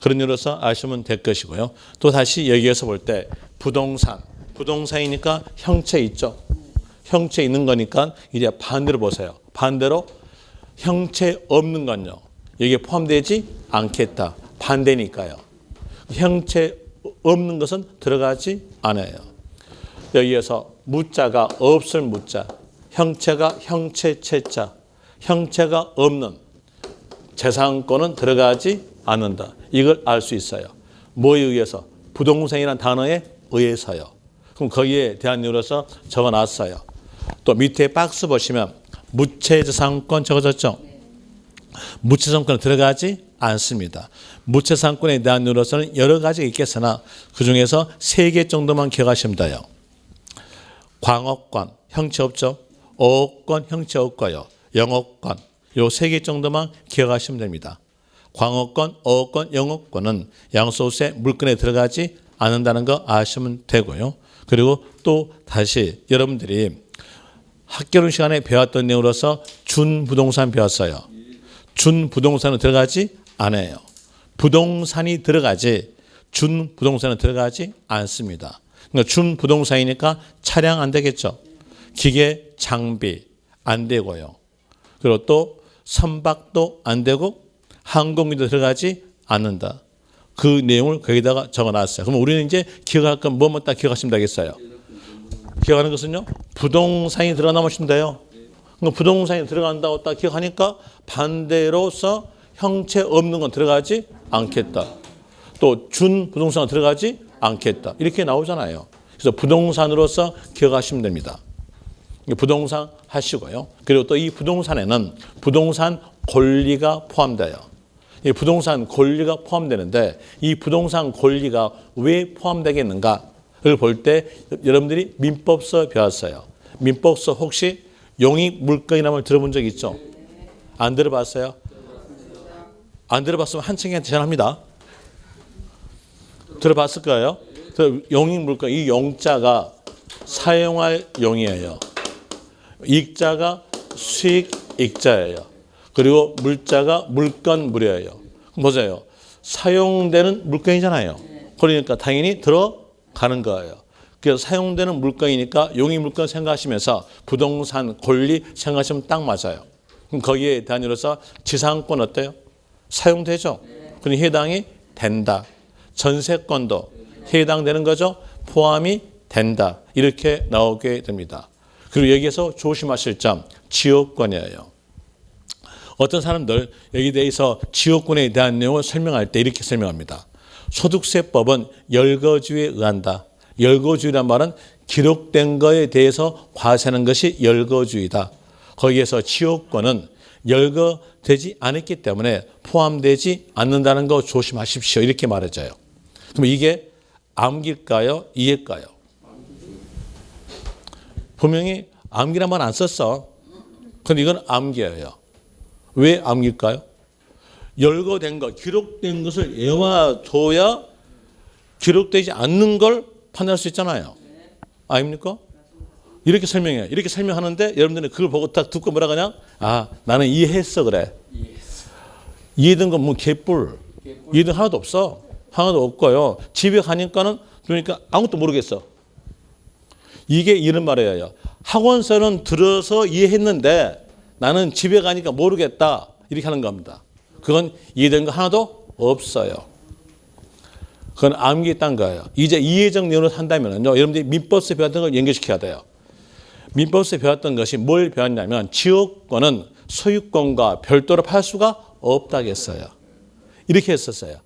그런 일로서 아시면 될 것이고요. 또 다시 여기에서 볼 때 부동산이니까 형체 있죠. 형체 있는 거니까 이제 반대로 보세요. 반대로 형체 없는 건요. 여기에 포함되지 않겠다. 반대니까요. 형체 없는 것은 들어가지 않아요. 여기에서 무자가 없을 무자, 형체가 형체체자, 형체가 없는 재산권은 들어가지 않는다. 이걸 알 수 있어요. 뭐에 의해서? 부동산이라는 단어에 의해서요. 그럼 거기에 대한 이유로서 적어놨어요. 또 밑에 박스 보시면 무채재산권 적어졌죠. 무채상권은 들어가지 않습니다. 무채상권에 대한 이유로서는 여러 가지가 있겠으나 그중에서 3개 정도만 기억하시면 돼요. 광업권, 형체 없죠. 어업권, 형체 없고요. 영업권, 요 3개 정도만 기억하시면 됩니다. 광업권, 어업권, 영업권은 양도소득세 물건에 들어가지 않는다는 거 아시면 되고요. 그리고 또 다시 여러분들이 학교론 시간에 배웠던 내용으로서 준부동산 배웠어요. 준부동산은 들어가지 않아요. 부동산이 들어가지 준부동산은 들어가지 않습니다. 그러니까 준부동산이니까 차량 안 되겠죠. 기계, 장비 안 되고요. 그리고 또 선박도 안 되고 항공기도 들어가지 않는다. 그 내용을 거기다가 적어놨어요. 그럼 우리는 이제 기억할 건 뭐만 딱 기억하시면 되겠어요. 기억하는 것은요. 부동산이 들어가면 돼요. 부동산이 들어간다고 딱 기억하니까 반대로서 형체 없는 건 들어가지 않겠다. 또 준부동산은 들어가지 않겠다. 이렇게 나오잖아요. 그래서 부동산으로서 기억하시면 됩니다. 부동산 하시고요. 그리고 또 이 부동산에는 부동산 권리가 포함돼요. 이 부동산 권리가 포함되는데 이 부동산 권리가 왜 포함되겠는가를 볼 때 여러분들이 민법서 배웠어요. 민법서 혹시 용익 물건이라는 걸 들어본 적 있죠? 안 들어봤어요? 안 들어봤으면 한층한테 전합니다. 들어봤을 거예요? 용익 물건, 이 용자가 사용할 용이에요. 익자가 수익 익자예요. 그리고 물자가 물건 물이에요. 보세요. 사용되는 물건이잖아요. 그러니까 당연히 들어가는 거예요. 그래서 사용되는 물건이니까 용익 물건 생각하시면서 부동산 권리 생각하시면 딱 맞아요. 그럼 거기에 대한 이유로서 지상권 어때요? 사용되죠. 그럼 해당이 된다. 전세권도 해당되는 거죠. 포함이 된다. 이렇게 나오게 됩니다. 그리고 여기에서 조심하실 점, 지역권이에요. 어떤 사람들 여기에 대해서 지역권에 대한 내용을 설명할 때 이렇게 설명합니다. 소득세법은 열거주에 의한다. 열거주의란 말은 기록된 거에 대해서 과세하는 것이 열거주의다. 거기에서 지역권은 열거되지 않았기 때문에 포함되지 않는다는 거 조심하십시오. 이렇게 말해줘요. 그럼 이게 암기일까요? 이해일까요? 분명히 암기란 말 안 썼어. 근데 이건 암기예요. 왜 암기일까요? 열거된 것, 기록된 것을 외워둬야 기록되지 않는 걸 판단할 수 있잖아요. 아닙니까? 이렇게 설명해요. 이렇게 설명하는데 여러분들은 그걸 보고 딱 듣고 뭐라 그냥 아 나는 이해했어 그래. 이해된 건 뭐 개뿔. 이해된 하나도 없어. 하나도 없고요. 집에 가니까는 그러니까 아무것도 모르겠어. 이게 이런 말이에요. 학원서는 들어서 이해했는데 나는 집에 가니까 모르겠다. 이렇게 하는 겁니다. 그건 이해된 거 하나도 없어요. 그건 암기 딴 거예요. 이제 이해적 내용을 한다면요. 여러분들이 민법에서 배웠던 걸 연결시켜야 돼요. 민법에서 배웠던 것이 뭘 배웠냐면 지역권은 소유권과 별도로 팔 수가 없다고 했어요. 이렇게 했었어요.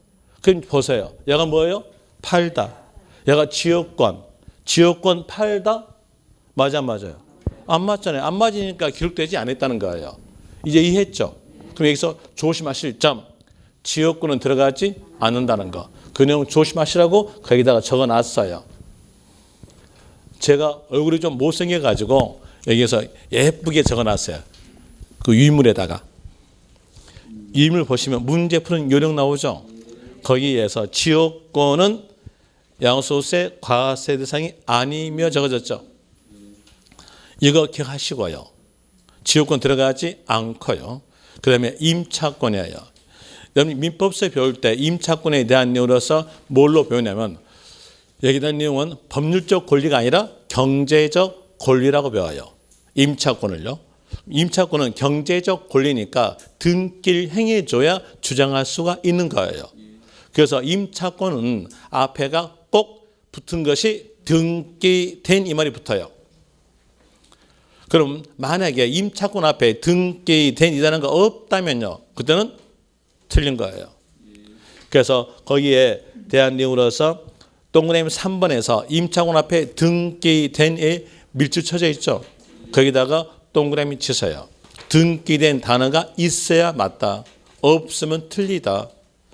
그럼 보세요. 얘가 뭐예요? 팔다. 얘가 지역권. 지역권 팔다? 맞아 안 맞아요? 안 맞잖아요. 안 맞으니까 기록되지 않았다는 거예요. 이제 이해했죠? 그럼 여기서 조심하실 점. 지역권은 들어가지 않는다는 거. 그 내용 조심하시라고 거기다가 적어놨어요. 제가 얼굴이 좀 못생겨가지고 여기에서 예쁘게 적어놨어요. 그 유인물에다가. 유인물 보시면 문제 푸는 요령 나오죠. 거기에서 지역권은 양도소득세 과세 대상이 아니며 적어졌죠. 이거 기억하시고요. 지역권 들어가지 않고요. 그 다음에 임차권이에요. 여러분 민법서 배울 때 임차권에 대한 내용으로서 뭘로 배우냐면 여기에 대한 내용은 법률적 권리가 아니라 경제적 권리라고 배워요. 임차권을요. 임차권은 경제적 권리니까 등기를 행해줘야 주장할 수가 있는 거예요. 그래서 임차권은 앞에가 꼭 붙은 것이 등기된 이 말이 붙어요. 그럼 만약에 임차권 앞에 등기된 이라는 거 없다면요. 그때는 틀린 거예요. 그래서 거기에 대한 내용으로서 동그라미 3번에서 임차권 앞에 등기된 에 밀주 쳐져 있죠. 거기다가 동그라미 치세요. 등기된 단어가 있어야 맞다. 없으면 틀리다.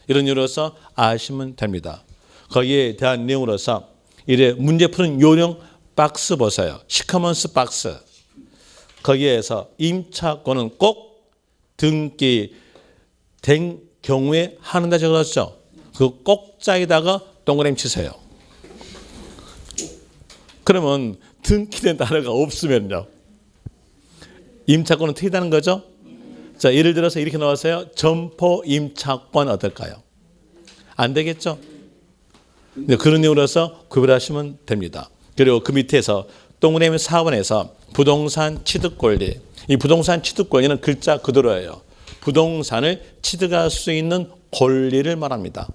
이런 이유로서 아시면 됩니다. 거기에 대한 내용으로서 이래 문제 푸는 요령 박스 보세요. 시커먼스 박스. 거기에서 임차권은 꼭 등기된 경우에 하는다 적었죠. 그 꼭자에다가 동그라미 치세요. 그러면 등기된 단어가 없으면요. 임차권은 틀리다는 거죠. 자, 예를 들어서 이렇게 나왔어요. 점포 임차권 어떨까요? 안 되겠죠. 그런 이유로서 구별하시면 됩니다. 그리고 그 밑에서 동그라미 4번에서 부동산 취득 권리. 이 부동산 취득 권리는 글자 그대로예요. 부동산을 취득할 수 있는 권리를 말합니다.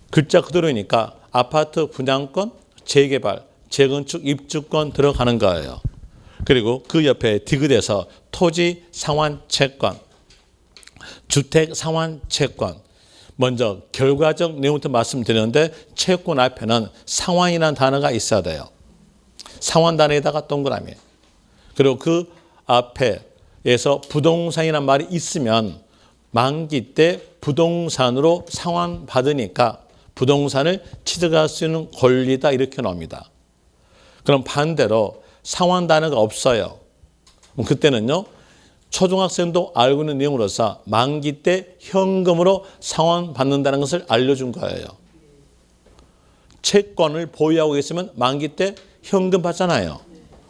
글자 그대로니까 아파트 분양권, 재개발, 재건축, 입주권 들어가는 거예요. 그리고 그 옆에 디귿에서 토지 상환 채권, 주택 상환 채권. 먼저 결과적 내용부터 말씀드렸는데 채권 앞에는 상환이라는 단어가 있어야 돼요. 상환 단어에다가 동그라미. 그리고 그 앞에서 부동산이라는 말이 있으면 만기 때 부동산으로 상환 받으니까 부동산을 취득할 수 있는 권리다 이렇게 나옵니다. 그럼 반대로 상환 단어가 없어요. 그때는요. 초중학생도 알고 있는 내용으로서 만기 때 현금으로 상환 받는다는 것을 알려준 거예요. 채권을 보유하고 있으면 만기 때 현금 받잖아요.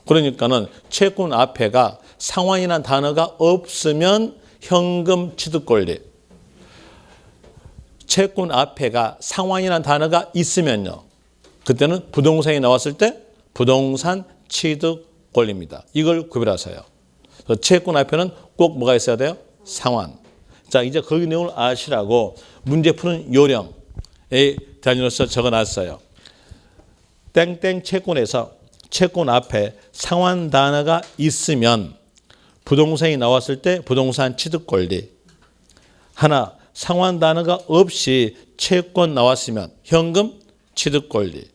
그러니까는 채권 앞에가 상환이라는 단어가 없으면 현금 취득 권리. 채권 앞에가 상환이라는 단어가 있으면요. 그때는 부동산이 나왔을 때 부동산 취득 권리입니다. 이걸 구별하세요. 채권 앞에는 꼭 뭐가 있어야 돼요? 상환. 자, 이제 거기 내용을 아시라고 문제 푸는 요령에 대한으로서 적어놨어요. 땡땡 채권에서 채권 앞에 상환 단어가 있으면 부동산이 나왔을 때 부동산 취득 권리. 하나, 상환 단어가 없이 채권 나왔으면 현금 취득 권리.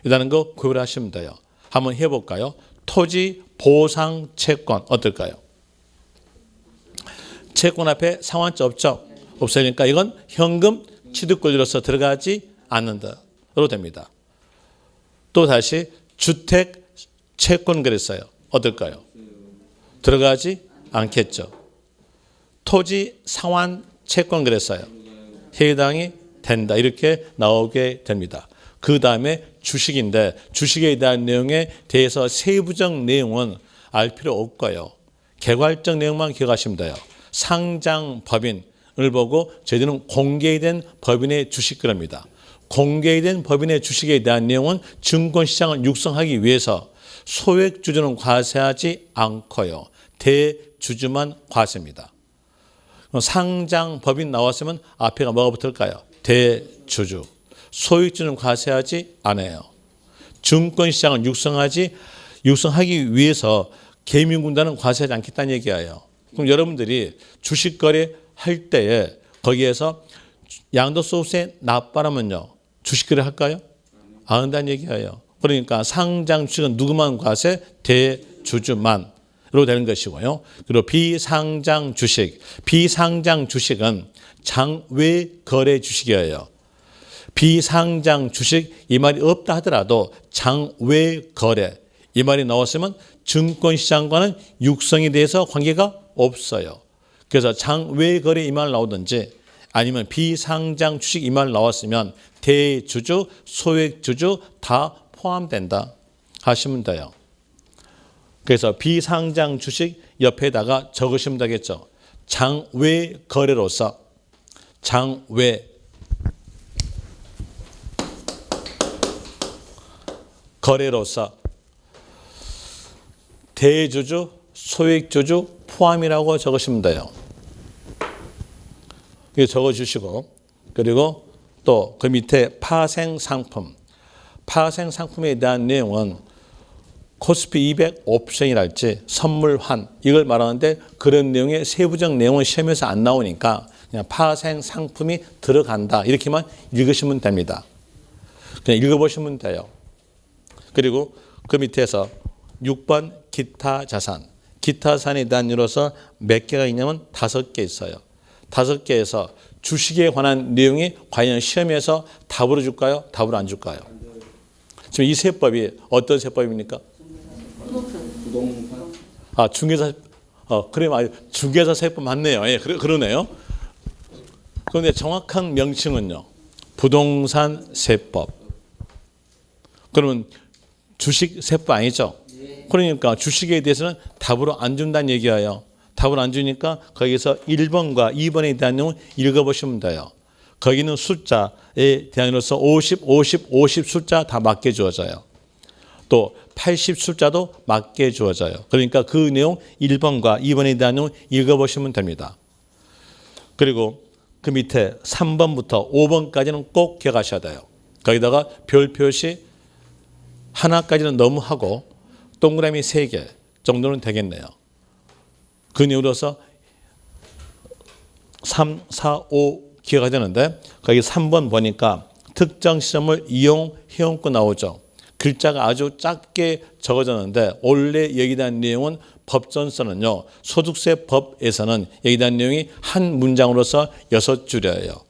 이라는 거 구별하시면 돼요. 한번 해볼까요? 토지 보상 채권 어떨까요? 채권 앞에 상환자 없죠? 없으니까 이건 현금 취득 권리로서 들어가지 않는다로 됩니다. 또 다시 주택 채권 그랬어요. 어떨까요? 들어가지 않겠죠. 토지 상환 채권 그랬어요. 해당이 된다. 이렇게 나오게 됩니다. 그 다음에 주식인데 주식에 대한 내용에 대해서 세부적 내용은 알 필요 없고요. 개괄적 내용만 기억하시면 돼요. 상장 법인을 보고 저희들은 공개된 법인의 주식 그럽니다. 공개된 법인의 주식에 대한 내용은 증권시장을 육성하기 위해서 소액주주는 과세하지 않고요. 대주주만 과세입니다. 상장 법인 나왔으면 앞에가 뭐가 붙을까요? 대주주. 소액주주는 과세하지 않아요. 증권시장을 육성하기 위해서 개미군단은 과세하지 않겠다는 얘기예요. 그럼 여러분들이 주식 거래할 때에 거기에서 양도소득세 납부하면요. 주식 거래 할까요? 안 한다는 얘기예요. 그러니까 상장 주식은 누구만 과세? 대주주만으로 되는 것이고요. 그리고 비상장 주식은 장외 거래 주식이에요. 비상장 주식 이 말이 없다 하더라도 장외 거래 이 말이 나왔으면 증권시장과는 육성에 대해서 관계가 없어요. 그래서 장외 거래 이 말 나오든지 아니면 비상장 주식 이 말 나왔으면 대주주, 소액주주 다 포함된다 하시면 돼요. 그래서 비상장 주식 옆에다가 적으시면 되겠죠. 장외 거래로서 장외 거래로서 대주주, 소액주주 포함이라고 적으시면 돼요. 이거 적어주시고 그리고 또 그 밑에 파생상품. 파생상품에 대한 내용은 코스피 200 옵션이랄지 선물환 이걸 말하는데 그런 내용의 세부적 내용은 시험에서 안 나오니까 그냥 파생 상품이 들어간다. 이렇게만 읽으시면 됩니다. 그냥 읽어보시면 돼요. 그리고 그 밑에서 6번 기타 자산. 기타 자산에 대한 이유로서 몇 개가 있냐면 5개 있어요. 5개에서 주식에 관한 내용이 과연 시험에서 답으로 줄까요? 답으로 안 줄까요? 지금 이 세법이 어떤 세법입니까? 부동산. 아, 중개사, 그래, 중개사 세법 맞네요. 예, 그러네요. 그런데 정확한 명칭은요, 부동산 세법. 그러면 주식 세법 아니죠? 그러니까 주식에 대해서는 답으로 안 준다는 얘기예요. 답을 안 주니까 거기서 1번과 2번에 대한 내용을 읽어보시면 돼요. 거기는 숫자에 대한으로서 50, 50, 50 숫자 다 맞게 주어져요. 또 80 숫자도 맞게 주어져요. 그러니까 그 내용 1번과 2번에 대한 내용 읽어보시면 됩니다. 그리고 그 밑에 3번부터 5번까지는 꼭 기억하셔야 돼요. 거기다가 별 표시 하나까지는 너무 하고 동그라미 3개 정도는 되겠네요. 그 내용으로서 3, 4, 5 기억해야 되는데 거기 3번 보니까 특정 시점을 이용해온거 나오죠. 글자가 아주 작게 적어졌는데 원래 여기에 대한 내용은 법전서는요. 소득세법에서는 여기에 대한 내용이 한 문장으로서 6줄이에요.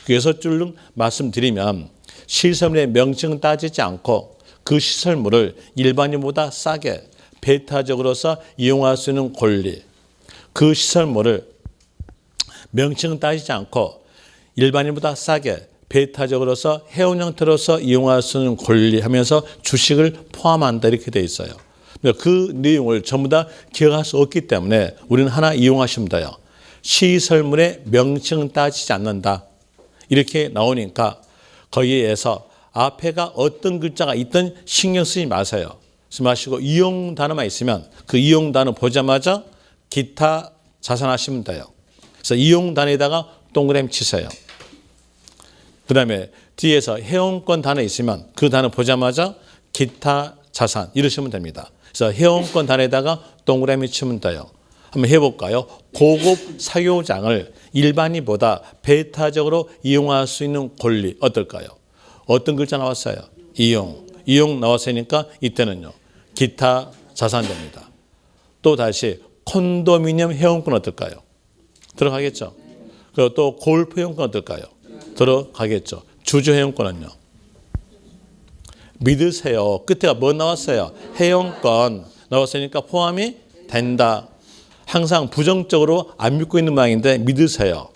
그 6줄을 말씀드리면 시설물의 명칭은 따지지 않고 그 시설물을 일반인보다 싸게 배타적으로서 이용할 수 있는 권리, 그 시설물을 명칭은 따지지 않고 일반인보다 싸게 배타적으로서 해운 형태로서 이용할 수 있는 권리 하면서 주식을 포함한다 이렇게 되어 있어요. 그 내용을 전부 다 기억할 수 없기 때문에 우리는 하나 이용하시면 돼요. 시설물의 명칭은 따지지 않는다. 이렇게 나오니까 거기에서 앞에가 어떤 글자가 있든 신경 쓰지 마세요. 쓰지 마시고 이용 단어만 있으면 그 이용 단어 보자마자 기타 자산하시면 돼요. 그래서 이용 단어에다가 동그라미 치세요. 그 다음에 뒤에서 회원권 단어 있으면 그 단어 보자마자 기타 자산 이러시면 됩니다. 그래서 회원권 단어에다가 동그라미 치면 돼요. 한번 해볼까요? 고급 사료장을 일반인보다 배타적으로 이용할 수 있는 권리 어떨까요? 어떤 글자 나왔어요? 이용. 이용 나왔으니까 이때는요. 기타 자산 됩니다. 또 다시 콘도미니엄 회원권 어떨까요? 들어가겠죠. 그리고 또 골프 회원권 어떨까요? 들어가겠죠. 주주 회원권은요. 믿으세요. 끝에가 뭐 나왔어요? 회원권 나왔으니까 포함이 된다. 항상 부정적으로 안 믿고 있는 모양인데 믿으세요.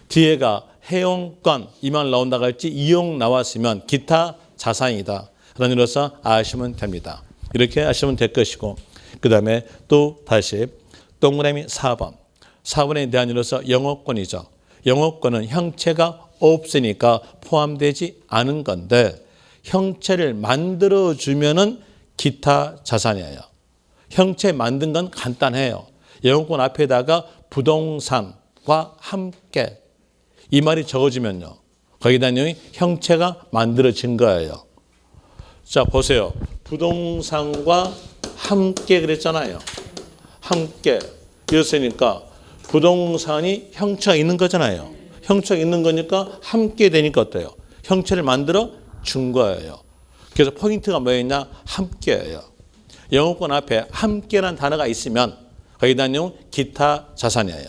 뒤에가 회원권 이 말 나온다고 할지 이용 나왔으면 기타 자산이다. 그런 의미로서 아시면 됩니다. 이렇게 아시면 될 것이고 그 다음에 또 다시 동그라미 4번. 4번에 대한 의미로서 영업권이죠. 영업권은 형체가 없으니까 포함되지 않은 건데 형체를 만들어주면은 기타 자산이에요. 형체 만든 건 간단해요. 영업권 앞에다가 부동산과 함께 이 말이 적어지면요. 거기다 내용이 형체가 만들어진 거예요. 자 보세요. 부동산과 함께 그랬잖아요. 함께 이랬으니까 부동산이 형체가 있는 거잖아요. 형체가 있는 거니까 함께 되니까 어때요? 형체를 만들어 준 거예요. 그래서 포인트가 뭐였냐? 함께예요. 영업권 앞에 함께라는 단어가 있으면 거기다 내용 기타 자산이에요.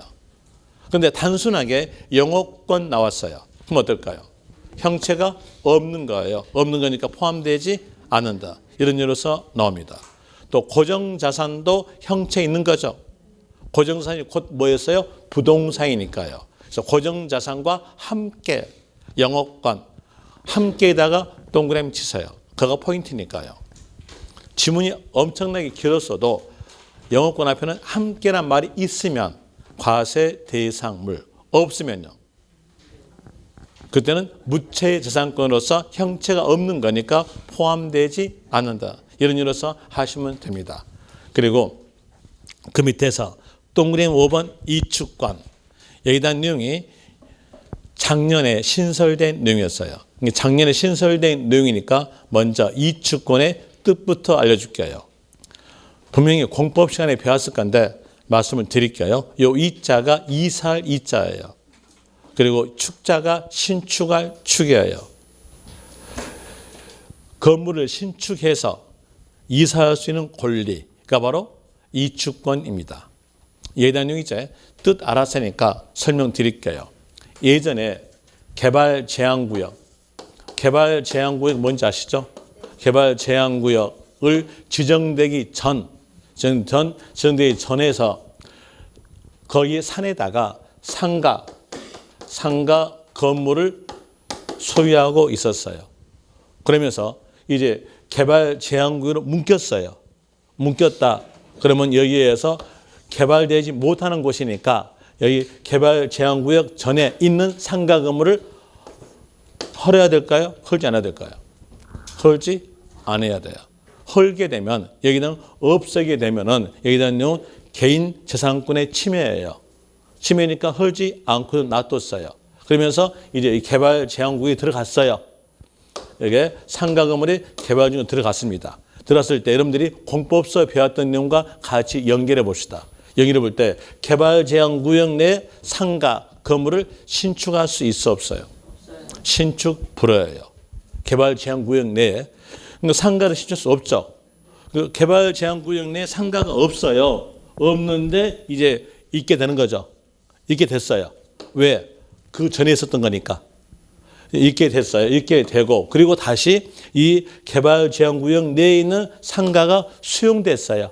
그런데 단순하게 영업권 나왔어요. 그럼 어떨까요? 형체가 없는 거예요. 없는 거니까 포함되지 않는다. 이런 예로서 나옵니다. 또 고정자산도 형체 있는 거죠. 고정자산이 곧 뭐였어요? 부동산이니까요. 그래서 고정자산과 함께 영업권 함께에다가 동그라미 치세요. 그거 포인트니까요. 지문이 엄청나게 길었어도 영업권 앞에는 함께란 말이 있으면 과세 대상물 없으면요. 그때는 무채자산권으로서 형체가 없는 거니까 포함되지 않는다. 이런 의미로서 하시면 됩니다. 그리고 그 밑에서 동그라미 5번 이축권. 여기에 대한 내용이 작년에 신설된 내용이었어요. 작년에 신설된 내용이니까 먼저 이축권의 뜻부터 알려줄게요. 분명히 공법 시간에 배웠을 건데 말씀을 드릴게요. 이 이자가 이살 이자예요. 그리고 축자가 신축할 축이에요. 건물을 신축해서 이사할 수 있는 권리가 바로 이축권입니다. 예단용 이제 뜻 알았으니까 설명드릴게요. 예전에 개발제한구역 뭔지 아시죠? 개발제한구역을 지정되기 지정되기 전에서 거기 산에다가 상가 건물을 소유하고 있었어요. 그러면서 이제 개발제한구역으로 묶였다. 그러면 여기에서 개발되지 못하는 곳이니까 여기 개발제한구역 전에 있는 상가 건물을 헐어야 될까요? 헐지 않아야 될까요? 헐지 않아야 돼요. 헐게 되면 여기는 없애게 되면은 여기는 개인 재산권의 침해예요. 침해니까 헐지 않고 놔뒀어요. 그러면서 이제 이 개발제한구역에 들어갔어요. 여기 상가 건물이 개발 중에 들어갔습니다. 들어갔을 때 여러분들이 공법서 배웠던 내용과 같이 연결해 봅시다. 연결해 볼 때 개발제한구역 내 상가 건물을 신축할 수 있어 없어요? 신축 불허예요. 개발제한구역 내에 상가를 신축할 수 없죠. 그 개발제한구역 내에 상가가 없어요. 없는데 이제 있게 되는 거죠. 있게 됐어요. 왜? 그 전에 있었던 거니까. 있게 됐어요. 있게 되고 그리고 다시 이 개발제한구역 내에 있는 상가가 수용됐어요.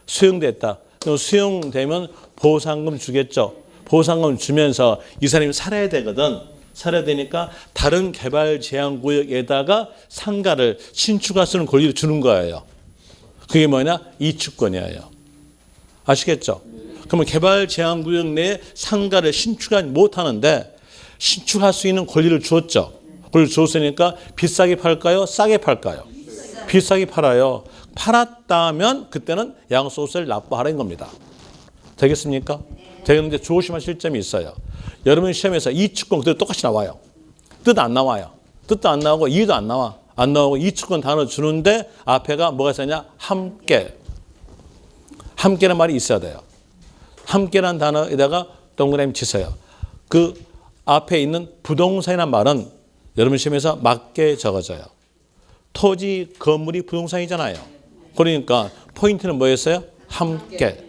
수용됐다. 수용되면 보상금 주겠죠. 보상금 주면서 이 사람이 살아야 되거든. 살아야 되니까 다른 개발제한구역에다가 상가를 신축할 수 있는 권리를 주는 거예요. 그게 뭐냐? 이축권이에요. 아시겠죠? 그러면 개발제한구역 내에 상가를 신축하지 못하는데 신축할 수 있는 권리를 주었죠. 권리를 주었으니까 비싸게 팔까요? 싸게 팔까요? 비싸게 팔아요. 팔았다면 그때는 양도소득세를 납부하라는 겁니다. 되겠습니까? 되겠는데 조심하실 점이 있어요. 여러분 시험에서 이축권 그대로 똑같이 나와요. 뜻 안 나와요. 뜻도 안 나오고 이유도 안 나와. 안 나오고 이축권 단어 주는데 앞에가 뭐가 있었냐? 함께. 함께란 말이 있어야 돼요. 함께란 단어에다가 동그라미 치세요. 그 앞에 있는 부동산이란 말은 여러분 시험에서 맞게 적어져요. 토지, 건물이 부동산이잖아요. 그러니까 포인트는 뭐였어요? 함께.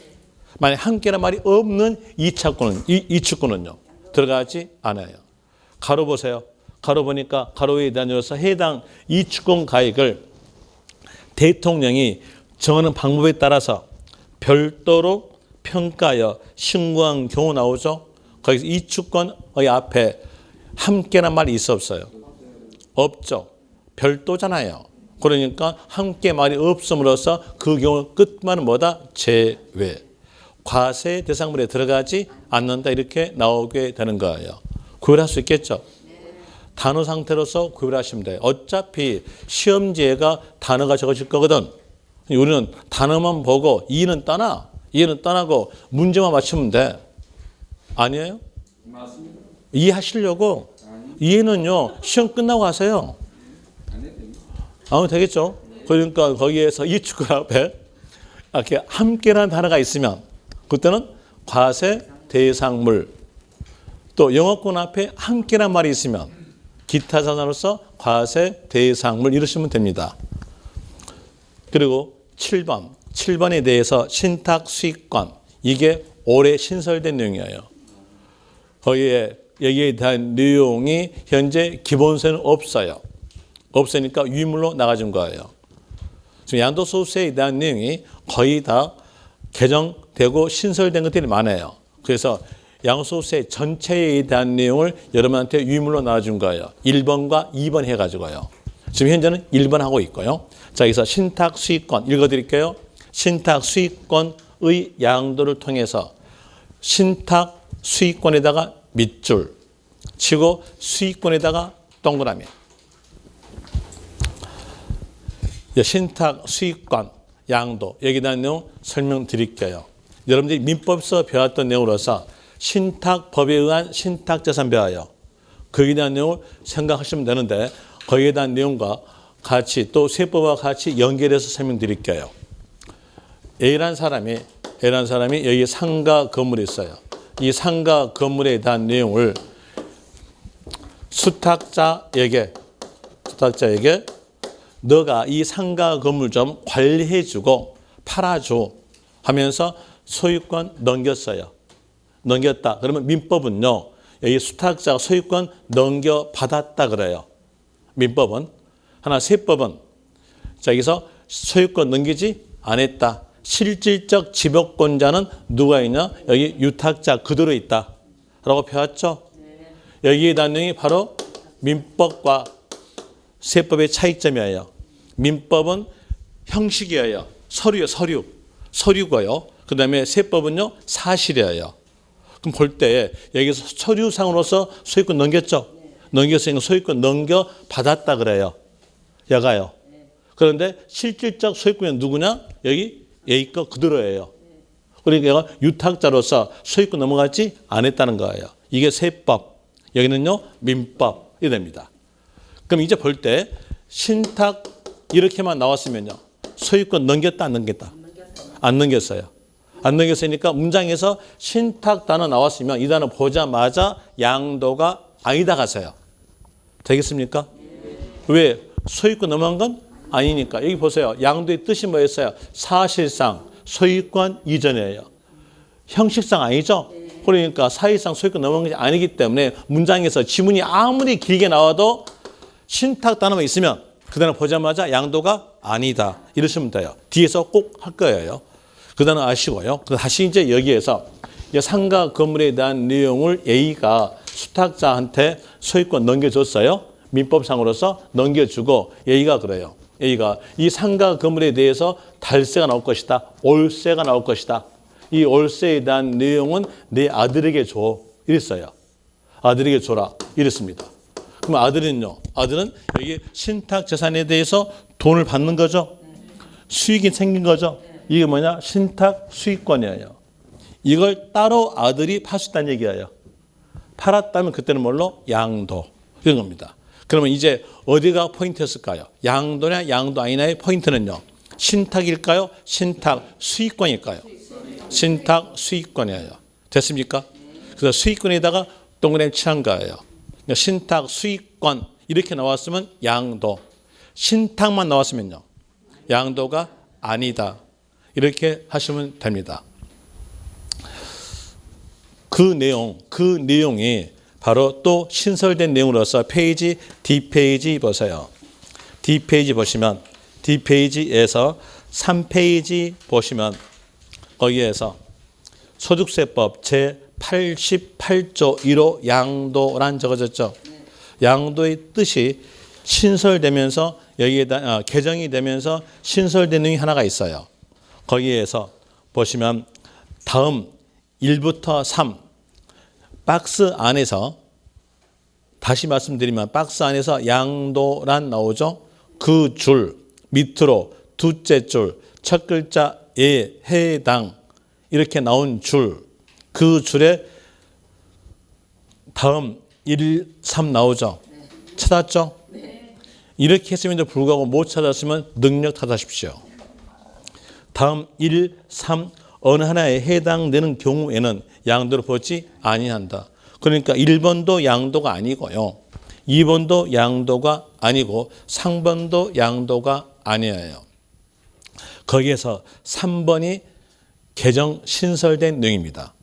만약 함께란 말이 없는 이축권은요. 들어가지 않아요. 가로 보세요. 가로 보니까 가로에 다녀서 해당 이축권 가액을 대통령이 정하는 방법에 따라서 별도로 평가하여 신고한 경우 나오죠. 거기서 이축권의 앞에 함께란 말이 있어 없어요? 없죠. 별도잖아요. 그러니까 함께 말이 없음으로써 그 경우 끝말은 뭐다? 제외. 과세 대상물에 들어가지 않는다 이렇게 나오게 되는 거예요. 구별할 수 있겠죠? 단어 상태로서 구별하시면 돼요. 어차피 시험지에가 단어가 적어질 거거든. 우리는 단어만 보고 이해는 떠나고 문제만 맞추면 돼. 아니에요? 맞습니다. 이해하시려고 이해는요 시험 끝나고 하세요. 되겠죠? 그러니까 거기에서 이축권 앞에 이렇게 함께라는 단어가 있으면 그때는 과세 대상물 또 영어권 앞에 함께란 말이 있으면 기타 자산으로서 과세 대상물 이러시면 됩니다. 그리고 7번에 대해서 신탁 수익권 이게 올해 신설된 내용이에요. 여기에 대한 내용이 현재 기본세는 없어요. 없으니까 유물로 나가준 거예요. 지금 양도소득세에 대한 내용이 거의 다 개정되고 신설된 것들이 많아요. 그래서 양도소득세 전체에 대한 내용을 여러분한테 유물로 나눠준 거예요. 1번과 2번 해가지고요. 지금 현재는 1번 하고 있고요. 자, 여기서 신탁 수익권 읽어드릴게요. 신탁 수익권의 양도를 통해서 신탁 수익권에다가 밑줄 치고 수익권에다가 동그라미. 신탁 수익권 양도 여기에 대한 내용 설명드릴게요. 여러분들이 민법에서 배웠던 내용으로서 신탁법에 의한 신탁재산 배워요. 거기에 대한 내용을 생각하시면 되는데 거기에 대한 내용과 같이 또 세법과 같이 연결해서 설명드릴게요. A라는 사람이 여기 상가 건물이 있어요. 이 상가 건물에 대한 내용을 수탁자에게 너가 이 상가 건물 좀 관리해주고 팔아줘 하면서 소유권 넘겼다. 그러면 민법은요. 여기 수탁자가 소유권 넘겨받았다 그래요. 민법은. 하나 세법은 자, 여기서 소유권 넘기지 않았다. 실질적 지목권자는 누가 있냐? 여기 유탁자 그대로 있다. 라고 배웠죠? 여기에 단용이 바로 민법과 세법의 차이점이에요. 민법은 형식이에요. 서류고요. 그 다음에 세법은요, 사실이에요. 그럼 볼 때 여기서 서류상으로서 소유권 넘겼죠? 넘겼으니까 소유권 넘겨받았다 그래요. 여가요. 그런데 실질적 소유권은 누구냐? 여기 거 그대로예요. 그러니까 유탁자로서 소유권 넘어가지 않았다는 거예요. 이게 세법. 여기는요, 민법이 됩니다. 그럼 이제 볼 때 신탁 이렇게만 나왔으면요. 소유권 넘겼다, 안 넘겼다? 안 넘겼어요. 안 넘겼으니까 문장에서 신탁 단어 나왔으면 이 단어 보자마자 양도가 아니다 가세요. 되겠습니까? 왜? 소유권 넘어간 건 아니니까. 여기 보세요. 양도의 뜻이 뭐였어요? 사실상 소유권 이전이에요. 형식상 아니죠? 그러니까 사실상 소유권 넘어간 것이 아니기 때문에 문장에서 지문이 아무리 길게 나와도 신탁 단어만 있으면 그 단어 보자마자 양도가 아니다. 이러시면 돼요. 뒤에서 꼭 할 거예요. 그 단어 아시고요. 다시 이제 여기에서 상가 건물에 대한 내용을 A가 수탁자한테 소유권 넘겨줬어요. 민법상으로서 넘겨주고 A가 그래요. A가 이 상가 건물에 대해서 달세가 나올 것이다. 월세가 나올 것이다. 이 월세에 대한 내용은 내 아들에게 줘. 이랬어요. 아들에게 줘라. 이랬습니다. 그럼 아들은요. 아들은 여기 신탁 재산에 대해서 돈을 받는 거죠. 수익이 생긴 거죠. 이게 뭐냐? 신탁 수익권이에요. 이걸 따로 아들이 팔 수 있다는 얘기예요. 팔았다면 그때는 뭘로? 양도. 이런 겁니다. 그러면 이제 어디가 포인트였을까요? 양도냐 양도 아니냐의 포인트는요. 신탁일까요? 신탁 수익권일까요? 신탁 수익권이에요. 됐습니까? 그래서 수익권에다가 동그라미 칠한 거예요. 그러니까 신탁 수익권 이렇게 나왔으면 양도. 신탁만 나왔으면요. 양도가 아니다. 이렇게 하시면 됩니다. 그 내용이 바로 또 신설된 내용으로서 페이지 D페이지 보세요. D페이지 보시면 D페이지에서 3페이지 보시면 거기에서 소득세법 제88조 1호 양도란 적어졌죠. 양도의 뜻이 신설되면서 여기에다 개정이 되면서 신설된 내용이 하나가 있어요. 거기에서 보시면 다음 1부터 3 박스 안에서 다시 말씀드리면 박스 안에서 양도란 나오죠. 그 줄 밑으로 두째 줄 첫 글자에 해당 이렇게 나온 줄 그 줄에 다음 1, 3 나오죠. 찾았죠? 이렇게 했음에도 불구하고 못 찾았으면 능력 탓하십시오. 다음 1, 3 어느 하나에 해당되는 경우에는 양도를 보지 아니한다. 그러니까 1번도 양도가 아니고요. 2번도 양도가 아니고 3번도 양도가 아니에요. 거기에서 3번이 개정 신설된 내용입니다.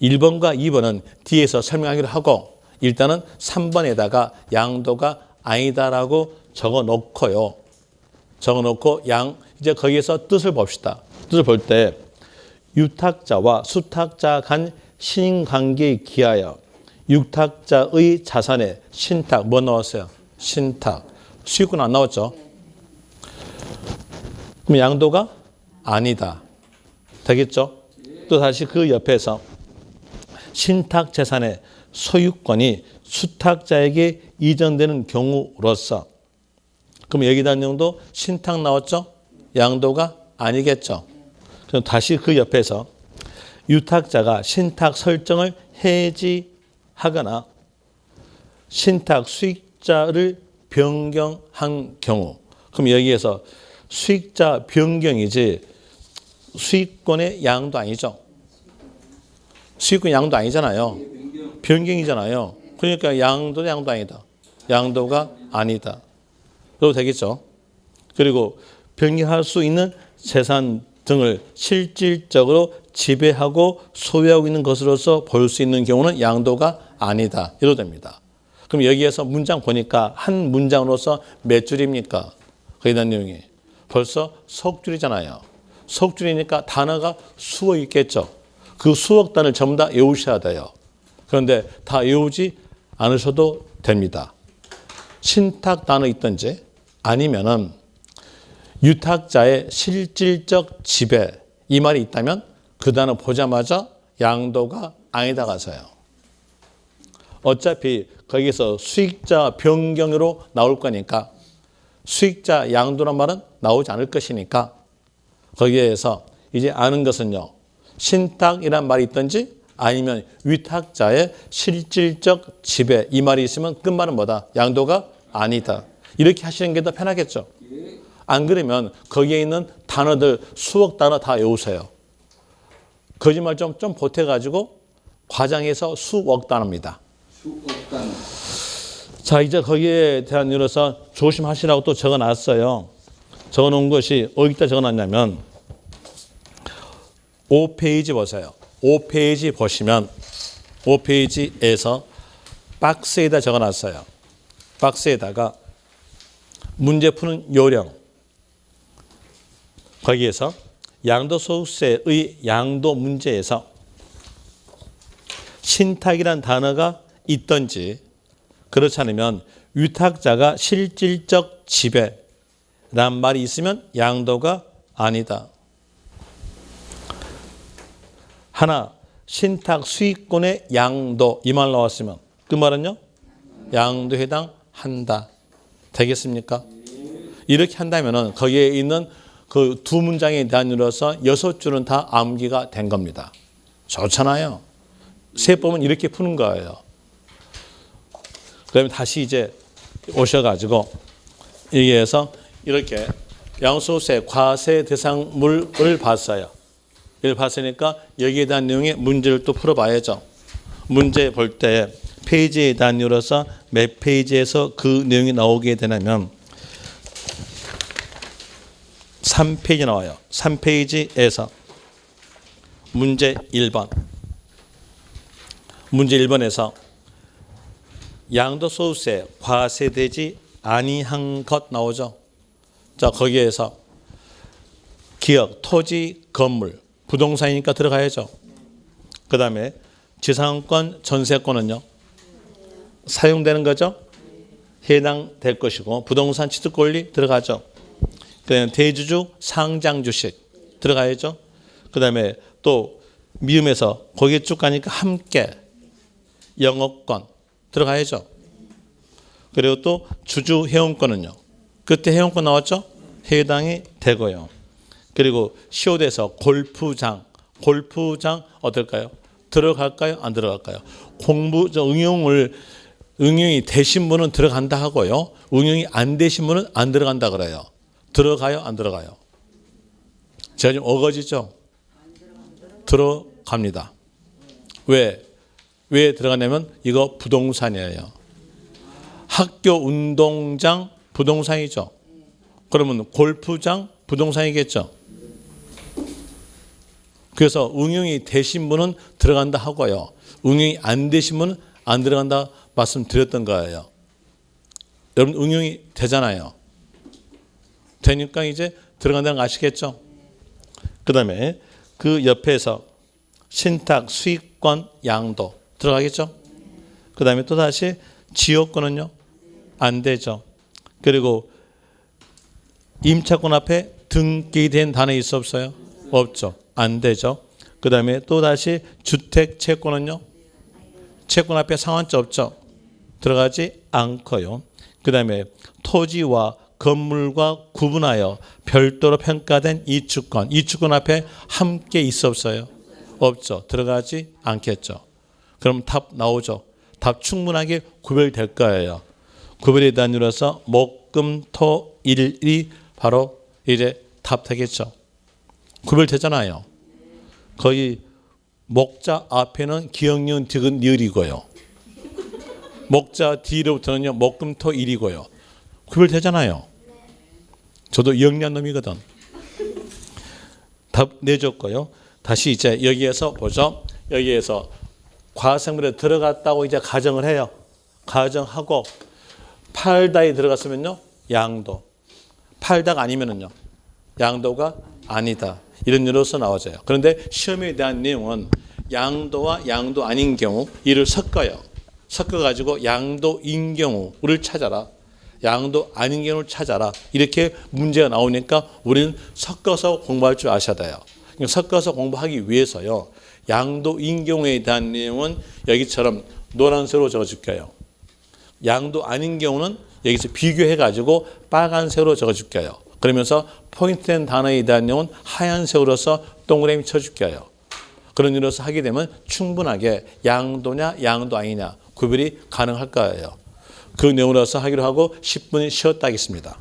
1번과 2번은 뒤에서 설명하기로 하고 일단은 3번에다가 양도가 아니다라고 적어놓고요. 적어놓고 이제 거기에서 뜻을 봅시다. 뜻을 볼 때 유탁자와 수탁자 간 신관계에 기하여 유탁자의 자산에 신탁 뭐 나왔어요? 신탁. 수익권 안 나왔죠? 그럼 양도가 아니다. 되겠죠? 또 다시 그 옆에서 신탁 재산의 소유권이 수탁자에게 이전되는 경우로서 그럼 여기다 내용도 신탁 나왔죠? 양도가 아니겠죠? 그럼 다시 그 옆에서 유탁자가 신탁 설정을 해지하거나 신탁 수익자를 변경한 경우 그럼 여기에서 수익자 변경이지 수익권의 양도 아니죠. 수익권 양도 아니잖아요. 변경이잖아요. 그러니까 양도 아니다. 양도가 아니다. 그래도 되겠죠. 그리고 변경할 수 있는 재산 등을 실질적으로 지배하고 소유하고 있는 것으로서 볼 수 있는 경우는 양도가 아니다. 이래도 됩니다. 그럼 여기에서 문장 보니까 한 문장으로서 몇 줄입니까? 거기에 대한 내용이. 벌써 석 줄이잖아요. 석 줄이니까 단어가 수억 있겠죠. 그 수억 단을 전부 다 외우셔야 돼요. 그런데 다 외우지 않으셔도 됩니다. 신탁 단어 있든지 아니면은 유탁자의 실질적 지배 이 말이 있다면 그 단어 보자마자 양도가 아니다 가서요. 어차피 거기서 수익자 변경으로 나올 거니까 수익자 양도란 말은 나오지 않을 것이니까 거기에서 이제 아는 것은요. 신탁이란 말이 있든지 아니면 위탁자의 실질적 지배 이 말이 있으면 끝말은 뭐다? 양도가 아니다. 이렇게 하시는 게 더 편하겠죠. 안 그러면 거기에 있는 단어들 수억 단어 다 외우세요. 거짓말 좀 보태가지고 과장해서 수억 단어입니다. 수억 단어. 자, 이제 거기에 대한 이유로서 조심하시라고 또 적어놨어요. 적어놓은 것이 어디다 적어놨냐면 5페이지 보세요. 5페이지 보시면 5페이지에서 박스에다 적어놨어요. 박스에다가 문제 푸는 요령. 거기에서 양도소득세의 양도 문제에서 신탁이란 단어가 있든지 그렇지 않으면 위탁자가 실질적 지배란 말이 있으면 양도가 아니다. 하나, 신탁 수익권의 양도 이 말 나왔으면 그 말은요? 양도에 해당한다. 되겠습니까? 이렇게 한다면은 거기에 있는 그 두 문장에 대한 이유로서 6줄은 다 암기가 된 겁니다. 좋잖아요. 세법은 이렇게 푸는 거예요. 그러면 다시 이제 오셔가지고 여기에서 이렇게 양도소득세 과세 대상물을 봤어요. 이걸 봤으니까 여기에 대한 내용의 문제를 또 풀어봐야죠. 문제 볼 때 페이지에 대한 이유로서 몇 페이지에서 그 내용이 나오게 되냐면 3페이지 나와요. 3페이지에서 문제 1번. 문제 1번에서 양도소득세 과세되지 아니한 것 나오죠. 자, 거기에서 기업, 토지, 건물, 부동산이니까 들어가야죠. 그 다음에 지상권, 전세권은요. 사용되는 거죠. 해당될 것이고 부동산 취득권리 들어가죠. 그다음에 대주주, 상장주식 들어가야죠. 그 다음에 또 미음에서 거기에 쭉 가니까 함께 영업권 들어가야죠. 그리고 또 주주 회원권은요. 그때 회원권 나왔죠? 해당이 되고요. 그리고 시효대에서 골프장 어떨까요? 들어갈까요? 안 들어갈까요? 응용이 되신 분은 들어간다 하고요. 응용이 안 되신 분은 안 들어간다 그래요. 들어가요? 안 들어가요? 제가 좀 어거지죠? 들어갑니다. 왜 들어가냐면 이거 부동산이에요. 학교 운동장 부동산이죠. 그러면 골프장 부동산이겠죠. 그래서 응용이 되신 분은 들어간다 하고요. 응용이 안 되신 분은 안 들어간다 말씀드렸던 거예요. 여러분 응용이 되잖아요. 되니까 이제 들어간다는 거 아시겠죠? 그 다음에 그 옆에서 신탁, 수익권, 양도 들어가겠죠? 그 다음에 또 다시 지역권은요? 안 되죠. 그리고 임차권 앞에 등기된 단어 있어 없어요? 없죠. 안 되죠. 그 다음에 또 다시 주택 채권은요? 채권 앞에 상환자 없죠. 들어가지 않고요. 그 다음에 토지와 건물과 구분하여 별도로 평가된 이주권 앞에 함께 있어 없어요? 없죠. 들어가지 않겠죠. 그럼 답 나오죠. 답 충분하게 구별될 거예요. 구별에 대한 이유로서 목금토 일이 바로 이제 답 되겠죠. 구별되잖아요. 거의 목자 앞에는 기역, 니은, 디귿, 니을이고요. 목자 뒤로부터는요 목금토일이고요. 구별되잖아요. 저도 영리한 놈이거든. 답 내줬고요. 다시 이제 여기에서 보죠. 여기에서 과생물에 들어갔다고 이제 가정을 해요. 가정하고 팔다에 들어갔으면요 양도. 팔다가 아니면은요 양도가 아니다. 이런 예로서 나와져요. 그런데 시험에 대한 내용은 양도와 양도 아닌 경우 이를 섞어요. 섞어가지고 양도인 경우를 찾아라. 양도 아닌 경우를 찾아라. 이렇게 문제가 나오니까 우리는 섞어서 공부할 줄 아셔야 돼요. 섞어서 공부하기 위해서요. 양도인 경우에 대한 내용은 여기처럼 노란색으로 적어줄게요. 양도 아닌 경우는 여기서 비교해가지고 빨간색으로 적어줄게요. 그러면서 포인트된 단어에 대한 내용은 하얀색으로서 동그라미 쳐줄게요. 그런 일로서 하게 되면 충분하게 양도냐 양도 아니냐 구별이 가능할 거예요. 그 내용으로서 하기로 하고 10분 쉬었다 하겠습니다.